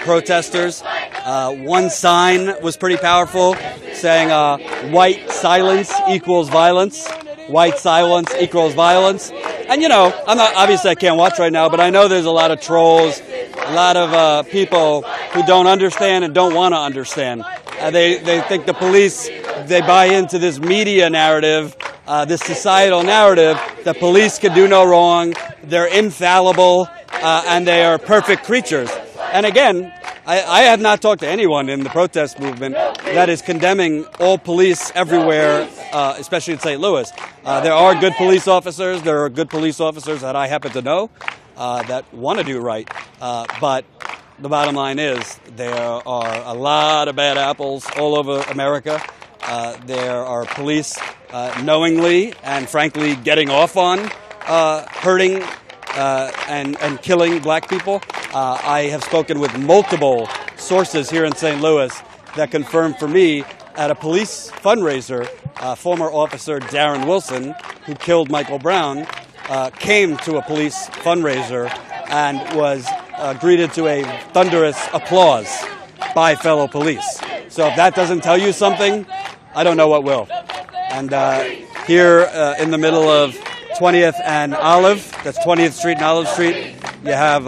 protesters. One sign was pretty powerful, saying "White silence equals violence." White silence equals violence. And obviously I can't watch right now, but I know there's a lot of trolls, a lot of people who don't understand and don't want to understand. They think the police, they buy into this media narrative, this societal narrative that police can do no wrong, they're infallible, and they are perfect creatures. And again, I have not talked to anyone in the protest movement that is condemning all police everywhere, especially in St. Louis. There are good police officers. There are good police officers that I happen to know that want to do right. But the bottom line is there are a lot of bad apples all over America. There are police knowingly and frankly getting off on hurting and killing black people. I have spoken with multiple sources here in St. Louis that confirmed for me at a police fundraiser, former officer Darren Wilson, who killed Michael Brown, came to a police fundraiser and was greeted to a thunderous applause by fellow police. So if that doesn't tell you something, I don't know what will. And here in the middle of 20th and Olive, that's 20th Street and Olive Street, you have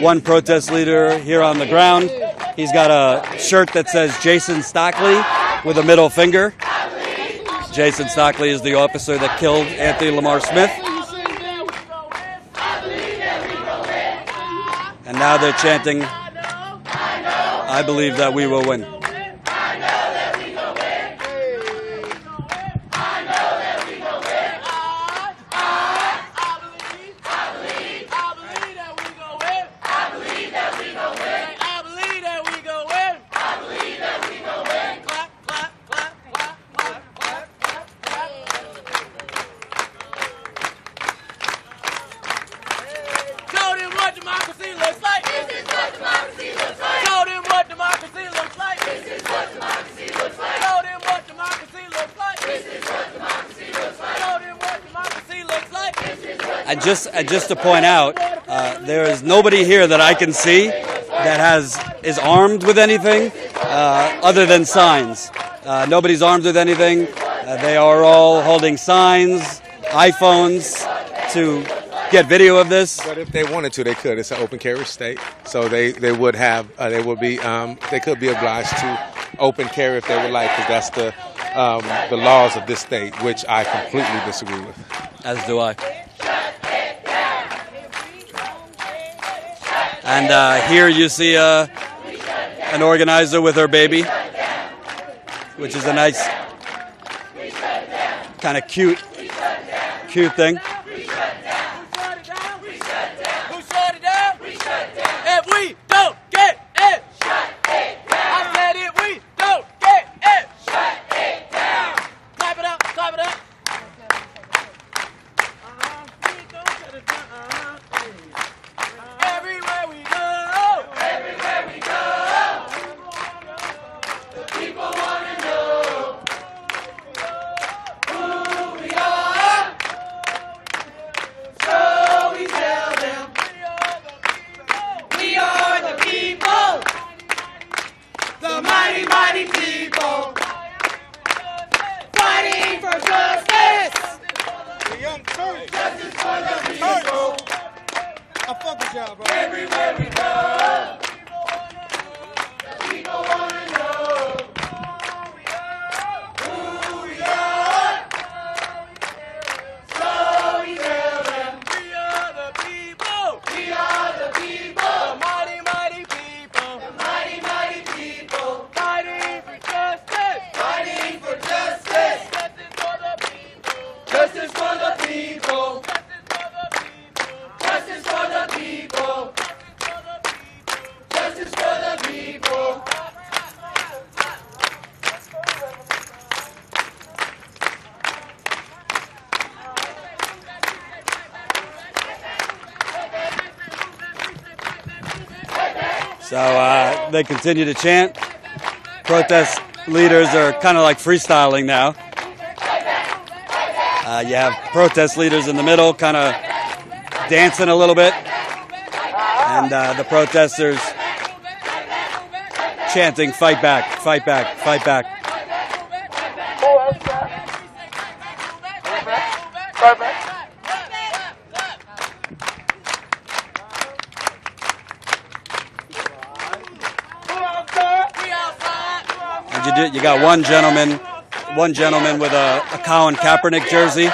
one protest leader here on the ground. He's got a shirt that says Jason Stockley with a middle finger. Jason Stockley is the officer that killed Anthony Lamar Smith. And now they're chanting, "I believe that we will win." And just to point out, there is nobody here that I can see that is armed with anything other than signs. Nobody's armed with anything. They are all holding signs, iPhones to get video of this. But if they wanted to, they could. It's an open carry state, so they would have they could be obliged to open carry if they would like, because that's the laws of this state, which I completely disagree with. As do I. And here you see an organizer with her baby, which is a nice, kind of cute thing. So they continue to chant. Protest leaders are kind of like freestyling now. You have protest leaders in the middle kind of dancing a little bit. And the protesters chanting, "Fight back, fight back, fight back." You got one gentleman with a Colin Kaepernick jersey,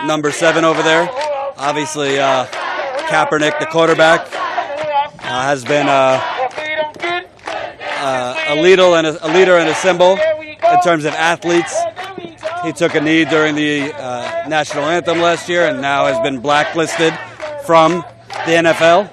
number 7 over there. Obviously, Kaepernick, the quarterback, has been a leader and a symbol in terms of athletes. He took a knee during the national anthem last year and now has been blacklisted from the NFL.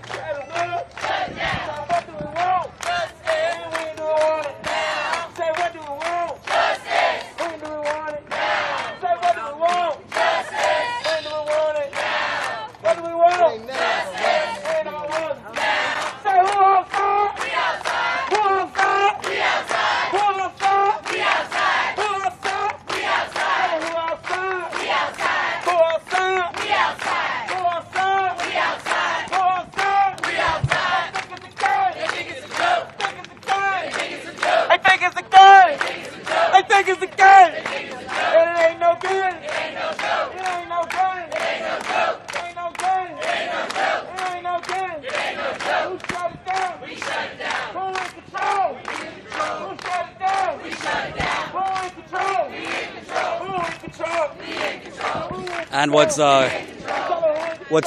And what's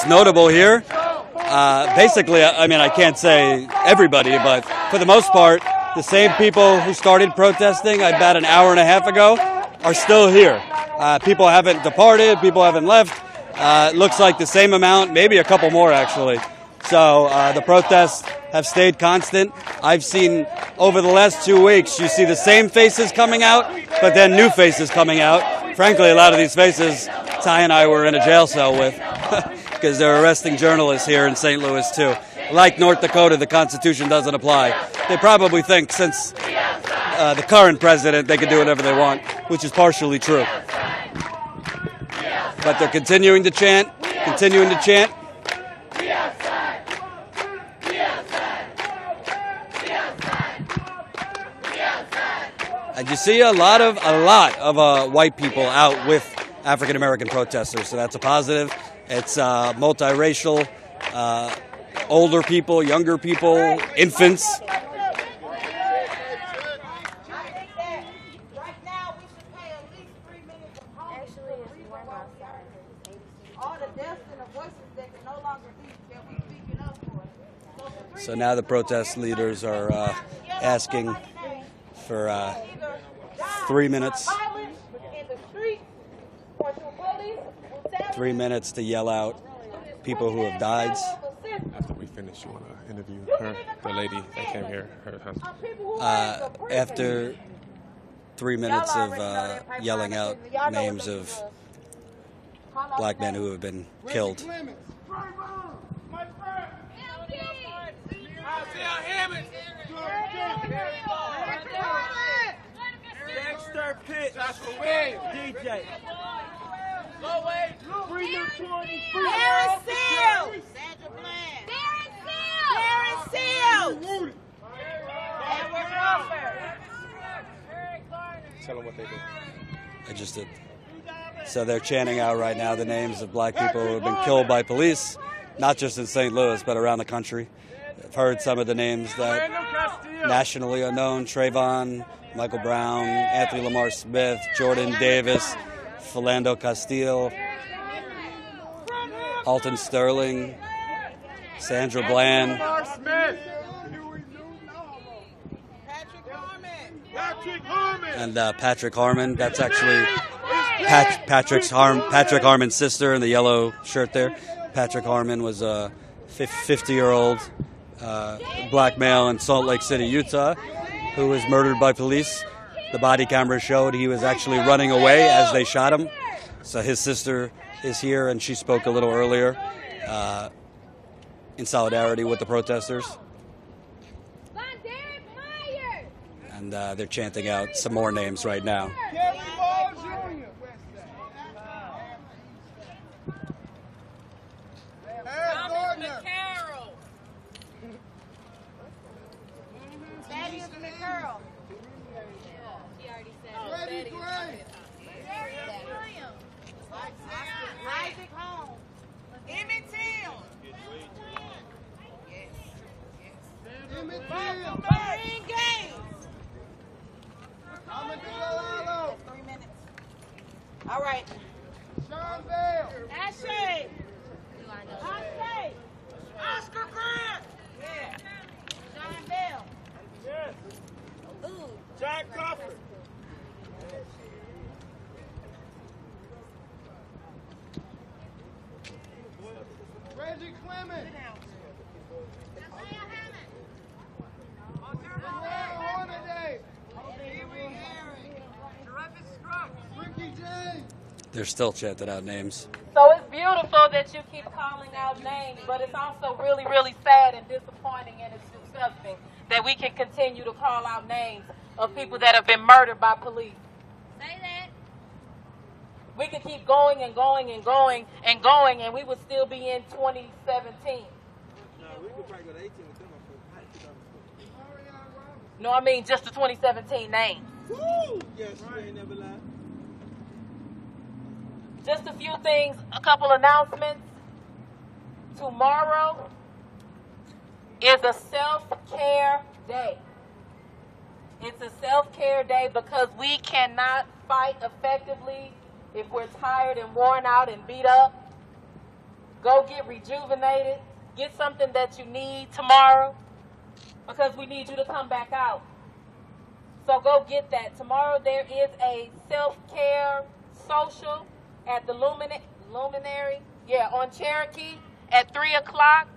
notable here, basically, I mean, I can't say everybody, but for the most part, the same people who started protesting about an hour and a half ago are still here. People haven't departed, people haven't left. It looks like the same amount, maybe a couple more actually. So the protests have stayed constant. I've seen over the last 2 weeks, you see the same faces coming out, but then new faces coming out. Frankly, a lot of these faces Ty and I were in a jail cell with because they're arresting journalists here in St. Louis too. Like North Dakota, the Constitution doesn't apply. They probably think since the current president, they can do whatever they want, which is partially true. But they're continuing to chant, continuing to chant. And you see a lot of white people out with African American protesters, so that's a positive. It's multiracial, older people, younger people, infants. So now the protest leaders are asking for 3 minutes. 3 minutes to yell out people who have died. After we finish, you want to interview her, the lady that came here, her husband? After 3 minutes of yelling out names of black men who have been killed. Dexter Pitts, DJ. Go away. Free New 20. Darren Seal. Darren Seal. Edward Crawford. Tell them what they did. I just did. So they're chanting out right now the names of black people who have been killed by police, not just in St. Louis, but around the country. I've heard some of the names that nationally are known: Trayvon, Michael Brown, Anthony Lamar Smith, Jordan Davis, Philando Castile, Alton Sterling, Sandra Bland, and Patrick Harmon. That's actually Patrick Harmon's sister in the yellow shirt there. Patrick Harmon was a 50-year-old black male in Salt Lake City, Utah, who was murdered by police. The body camera showed he was actually running away as they shot him. So his sister is here, and she spoke a little earlier in solidarity with the protesters. And they're chanting out some more names right now. All right. Sean Bell. Ashley. Oscar Grant. Yeah. Sean Bell. Yes. Ooh. Jack Crawford. Reggie Clement. They're still chanting out names. So it's beautiful that you keep calling out names, but it's also really, really sad and disappointing, and it's disgusting that we can continue to call out names of people that have been murdered by police. Say that. We could keep going and going and going and going, and we would still be in 2017. No, I mean just the 2017 names. Woo! Yes, you ain't never lied. Just a few things, a couple announcements. Tomorrow is a self-care day. It's a self-care day because we cannot fight effectively if we're tired and worn out and beat up. Go get rejuvenated. Get something that you need tomorrow because we need you to come back out. So go get that. Tomorrow there is a self-care social at the Luminary, on Cherokee at 3 o'clock.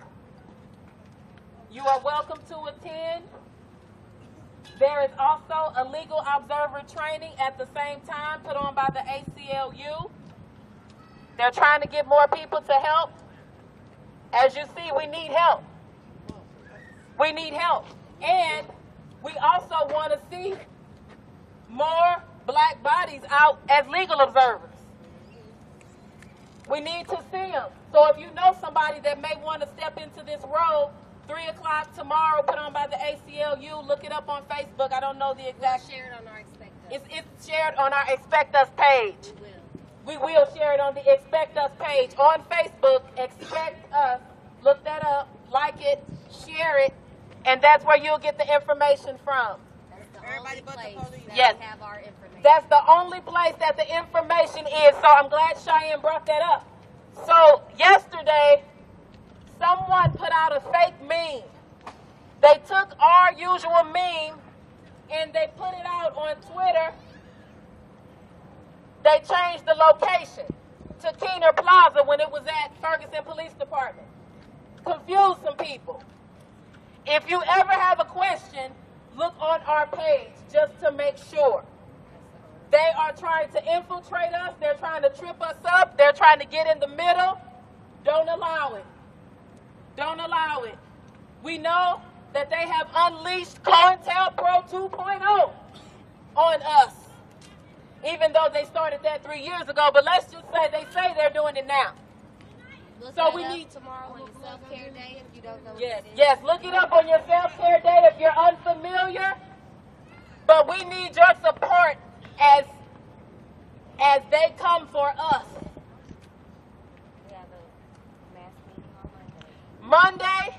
You are welcome to attend. There is also a legal observer training at the same time put on by the ACLU. They're trying to get more people to help. As you see, we need help. We need help. And we also want to see more black bodies out as legal observers. We need to see them. So if you know somebody that may want to step into this role, 3 o'clock tomorrow, put on by the ACLU. Look it up on Facebook. I don't know the exact. We'll share it on our expected. It's shared on our Expect Us page. We will share it on the Expect Us page on Facebook. Expect Us. Look that up. Like it. Share it. And that's where you'll get the information from. Everybody but the police Yes. have our information. That's the only place that the information is. So I'm glad Cheyenne brought that up. So yesterday, someone put out a fake meme. They took our usual meme and they put it out on Twitter. They changed the location to Keener Plaza when it was at Ferguson Police Department. Confused some people. If you ever have a question, look on our page just to make sure. They are trying to infiltrate us. They're trying to trip us up. They're trying to get in the middle. Don't allow it. Don't allow it. We know that they have unleashed COINTELPRO 2.0 on us, even though they started that 3 years ago. But let's just say they say they're doing it now. Look So that we up need tomorrow on your self-care day if you don't know Yes, what it is. yes. Look it up on your self-care day if you're unfamiliar. But we need your support as they come for us. We have a mass meeting on Monday. Monday,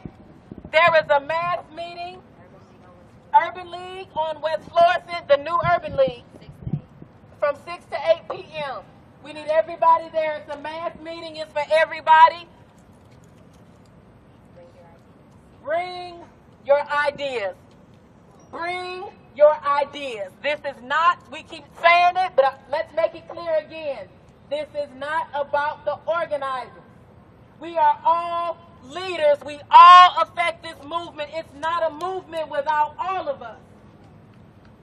there is a mass meeting. Urban League on West Florissant, the new Urban League, from 6 to 8 p.m. We need everybody there. It's a mass meeting. It's for everybody. Bring your ideas. Bring your ideas. This is not, we keep saying it, but let's make it clear again. This is not about the organizers. We are all leaders. We all affect this movement. It's not a movement without all of us.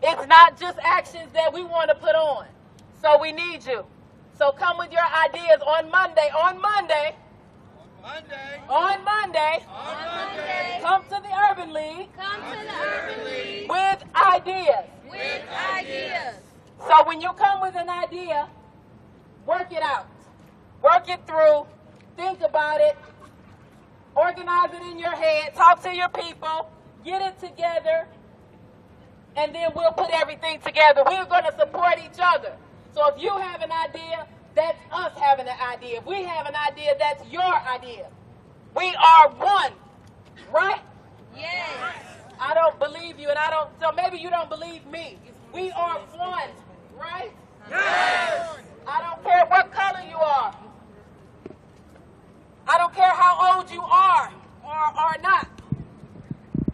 It's not just actions that we want to put on. So we need you. So come with your ideas on Monday. On Monday. Come to the Urban League. Come to the Urban League. With ideas. With ideas. So when you come with an idea, work it out. Work it through. Think about it. Organize it in your head. Talk to your people. Get it together. And then we'll put everything together. We're going to support each other. So if you have an idea, that's us having an idea. If we have an idea, that's your idea. We are one, right? Yes. I don't believe you, and so maybe you don't believe me. We are one, right? Yes. I don't care what color you are. I don't care how old you are or not.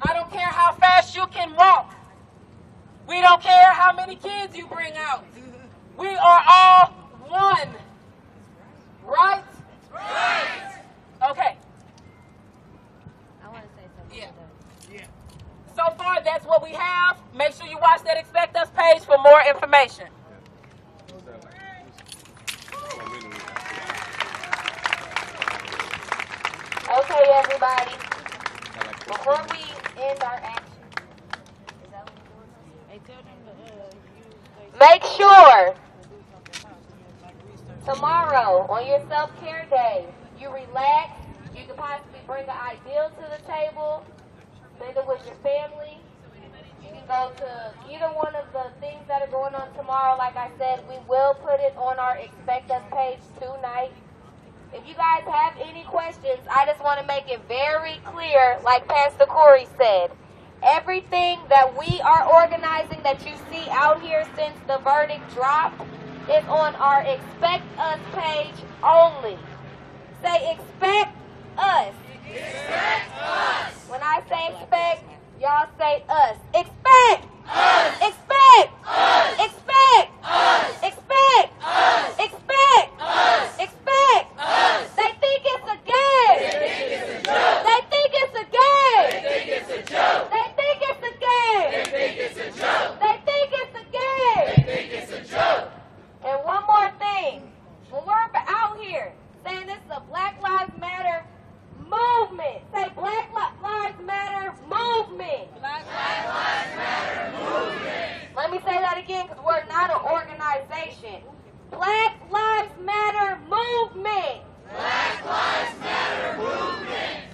I don't care how fast you can walk. We don't care how many kids you bring out. We are all one. Right? Right. Okay. I want to say something. Yeah. So far, that's what we have. Make sure you watch that Expect Us page for more information. Okay, everybody. Before we end our action, make sure tomorrow on your self-care day, you relax. You can possibly bring an ideal to the table, spend it with your family. You can go to either one of the things that are going on tomorrow. Like I said, we will put it on our Expect Us page tonight. If you guys have any questions, I just want to make it very clear, like Pastor Corey said, everything that we are organizing that you see out here since the verdict dropped is on our Expect Us page only. Say expect us. Expect us. When I say expect, y'all say us. Expect us. Expect us. Expect us. Expect us. Expect us. Expect us. They think it's a game. They think it's a game. They think it's a joke. They think it's a game. They think it's a joke. They think it's a game. They think it's a joke. And one more thing. When we're out here saying this is a Black Lives Matter movement, say Black Lives Matter movement. Black Lives Matter movement. Let me say that again because we're not an organization. Black Lives Matter movement. Black Lives Matter movement.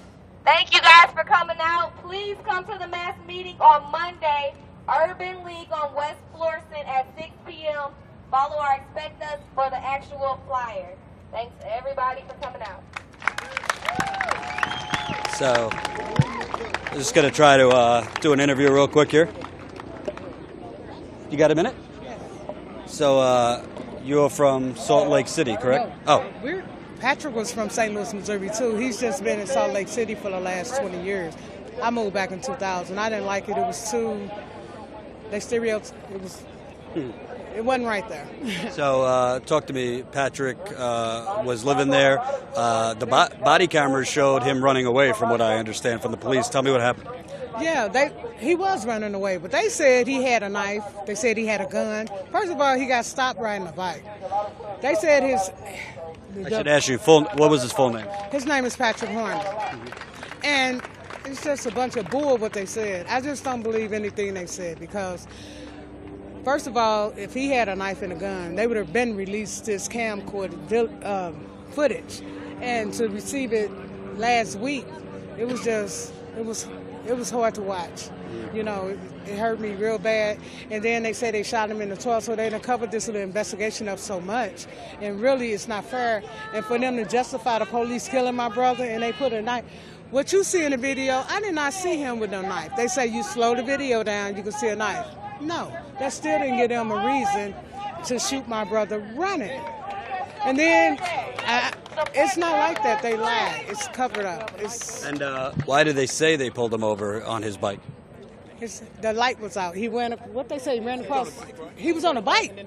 Thank you guys for coming out. Please come to the mass meeting on Monday Urban League on West Florissant at 6 p.m. Follow our Expect Us for the actual flyer. Thanks to everybody for coming out. So, I'm just going to try to do an interview real quick here. You got a minute? Yes. So, you're from Salt Lake City, correct? No, Patrick was from St. Louis, Missouri, too. He's just been in Salt Lake City for the last 20 years. I moved back in 2000. I didn't like it. It was too... They stereotyped. It wasn't right there. So, talk to me. Patrick was living there. The body cameras showed him running away, from what I understand, from the police. Tell me what happened. Yeah, he was running away, but they said he had a knife. They said he had a gun. First of all, he got stopped riding a bike. They said I should ask you, what was his full name? His name is Patrick Horner. And it's just a bunch of bull what they said. I just don't believe anything they said because, first of all, if he had a knife and a gun, they would have been released this camcorder footage. And to receive it last week, it was hard to watch. You know, it hurt me real bad. And then they say they shot him in the torso. They done covered this little investigation up so much. And really, it's not fair. And for them to justify the police killing my brother and they put a knife. What you see in the video, I did not see him with no knife. They say you slow the video down, you can see a knife. No, that still didn't give them a reason to shoot my brother running. And then, it's not like that. They lie. It's covered up. And why did they say they pulled him over on his bike? The light was out. He ran. What they say? He ran across. He was on a bike. It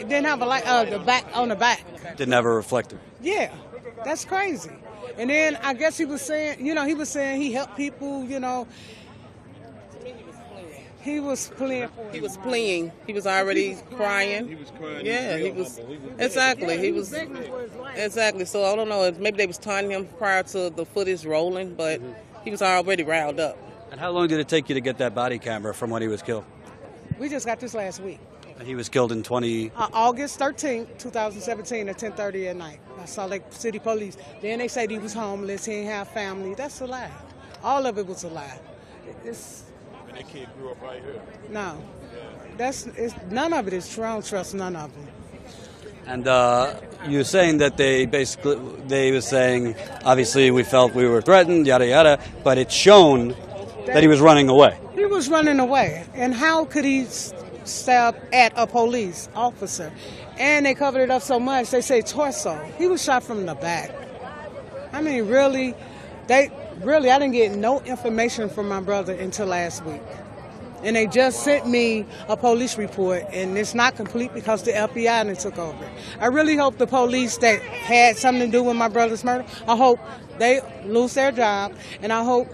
didn't have a light. The back on the back. Didn't have a reflector. Yeah, that's crazy. And then I guess he was saying, he helped people. He was playing. He was playing. He was already crying. He was crying. Yeah, he was. Exactly. He was. Exactly. So I don't know. Maybe they was taunting him prior to the footage rolling, but he was already riled up. And how long did it take you to get that body camera from when he was killed? We just got this last week. And he was killed in August 13th, 2017 at 10:30 at night by Salt Lake City Police. Then they said he was homeless, he didn't have family. That's a lie. All of it was a lie. And that kid grew up right here. No. None of it is true. I don't trust none of them. And you're saying that they were saying, obviously we felt we were threatened, yada, yada, but it's shown that he was running away. He was running away. And how could he stab at a police officer? And they covered it up so much, they say torso. He was shot from the back. I mean, really, I didn't get no information from my brother until last week. And they just sent me a police report, and it's not complete because the FBI then took over. I really hope the police that had something to do with my brother's murder, I hope they lose their job, and I hope,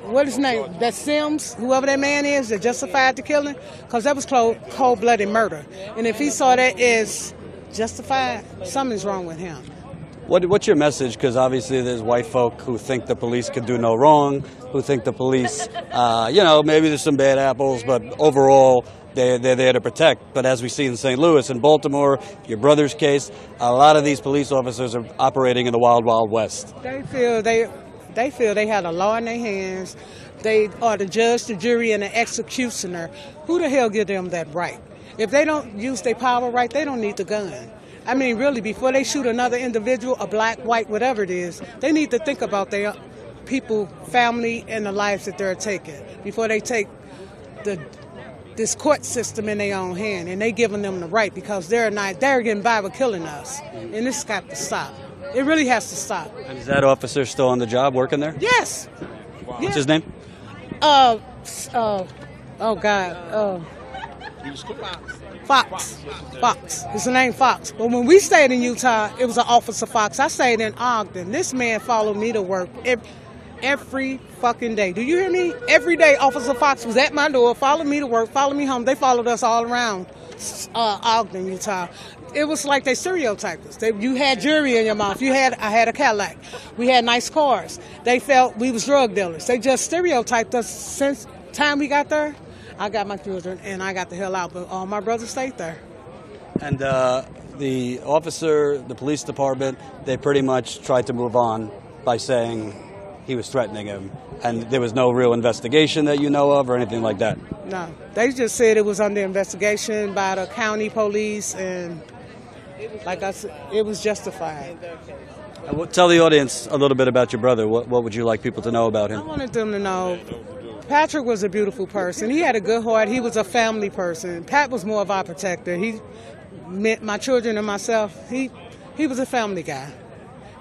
what is his name, that Sims, whoever that man is that justified the killing, because that was cold-blooded murder. And if he saw that as justified, something's wrong with him. What's your message? Because obviously there's white folk who think the police could do no wrong, who think the police, maybe there's some bad apples, but overall they're there to protect. But as we see in St. Louis and Baltimore, your brother's case, a lot of these police officers are operating in the wild, wild west. They feel they have the law in their hands. They are the judge, the jury, and the executioner. Who the hell give them that right? If they don't use their power right, they don't need the gun. I mean, really, before they shoot another individual, a black, white, whatever it is, they need to think about their people, family, and the lives that they're taking before they take this court system in their own hand, and they giving them the right because they're getting by with killing us, and this got to stop. It really has to stop. And is that officer still on the job working there? Yes. What's his name? Fox. His name Fox. But when we stayed in Utah, it was an Officer Fox. I stayed in Ogden. This man followed me to work every fucking day. Do you hear me? Every day, Officer Fox was at my door, followed me to work, followed me home. They followed us all around Ogden, Utah. It was like they stereotyped us. You had jewelry in your mouth. I had a Cadillac. We had nice cars. They felt we was drug dealers. They just stereotyped us since time we got there. I got my children, and I got the hell out, but all my brothers stayed there. And the officer, the police department, they pretty much tried to move on by saying he was threatening him, and there was no real investigation that you know of or anything like that? No, they just said it was under investigation by the county police, and like I said, it was justified. Tell the audience a little bit about your brother. What would you like people to know about him? I wanted them to know Patrick was a beautiful person. He had a good heart. He was a family person. Pat was more of our protector. He meant my children and myself. He was a family guy.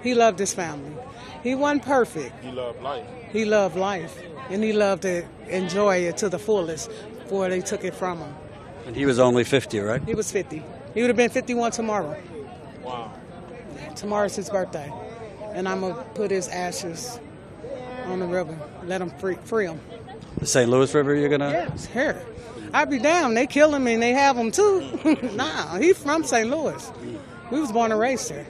He loved his family. He wasn't perfect. He loved life. He loved life, and he loved to enjoy it to the fullest before they took it from him. And he was only 50, right? He was 50. He would have been 51 tomorrow. Wow. Tomorrow's his birthday, and I'm going to put his ashes on the river, let him free him. The St. Louis River you're going to? Yes, here. I'd be damned. They kill him and they have him too. Nah, he's from St. Louis. We was born and raised there.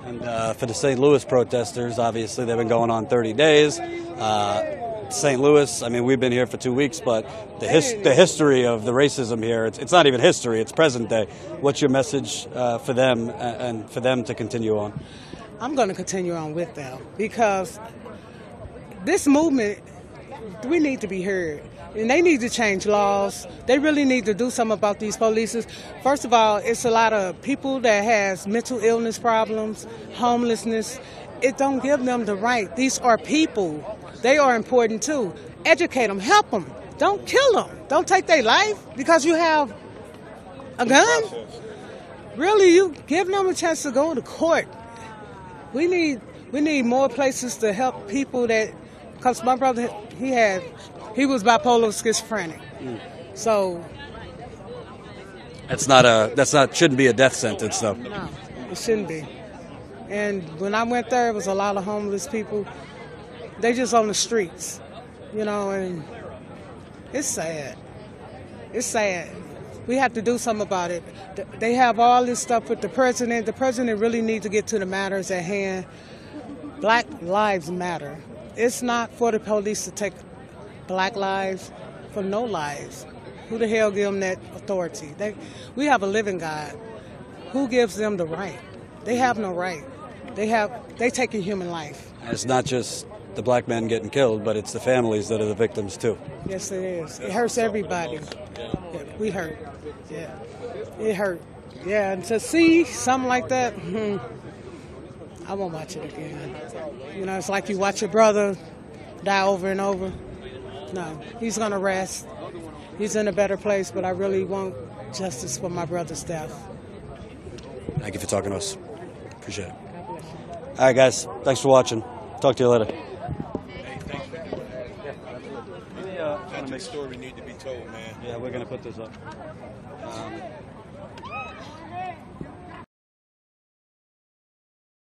And for the St. Louis protesters, obviously they've been going on 30 days. St. Louis, I mean, we've been here for 2 weeks, but the history of the racism here, it's not even history, it's present day. What's your message for them and for them to continue on? I'm going to continue on with them because this movement, we need to be heard. And they need to change laws. They really need to do something about these polices. First of all, it's a lot of people that has mental illness problems, homelessness. It don't give them the right. These are people. They are important too. Educate them, help them. Don't kill them. Don't take their life because you have a gun. Really, you give them a chance to go to court. We need more places to help people that, because my brother, he was bipolar schizophrenic. So shouldn't be a death sentence though. No, it shouldn't be. And when I went there, it was a lot of homeless people. They just on the streets, and it's sad. It's sad. We have to do something about it. They have all this stuff with the president. The president really needs to get to the matters at hand. Black lives matter. It's not for the police to take black lives for no lives. Who the hell give them that authority? We have a living God. Who gives them the right? They have no right. They taking human life. And it's not just the black men getting killed, but it's the families that are the victims too. Yes, it is. It hurts everybody. Yeah, we hurt. Yeah, it hurt. Yeah, and to see something like that, I won't watch it again. It's like you watch your brother die over and over. No, he's going to rest. He's in a better place, but I really want justice for my brother's death. Thank you for talking to us. Appreciate it. All right, guys. Thanks for watching. Talk to you later. That story need to be told, man. Yeah, we're going to put this up.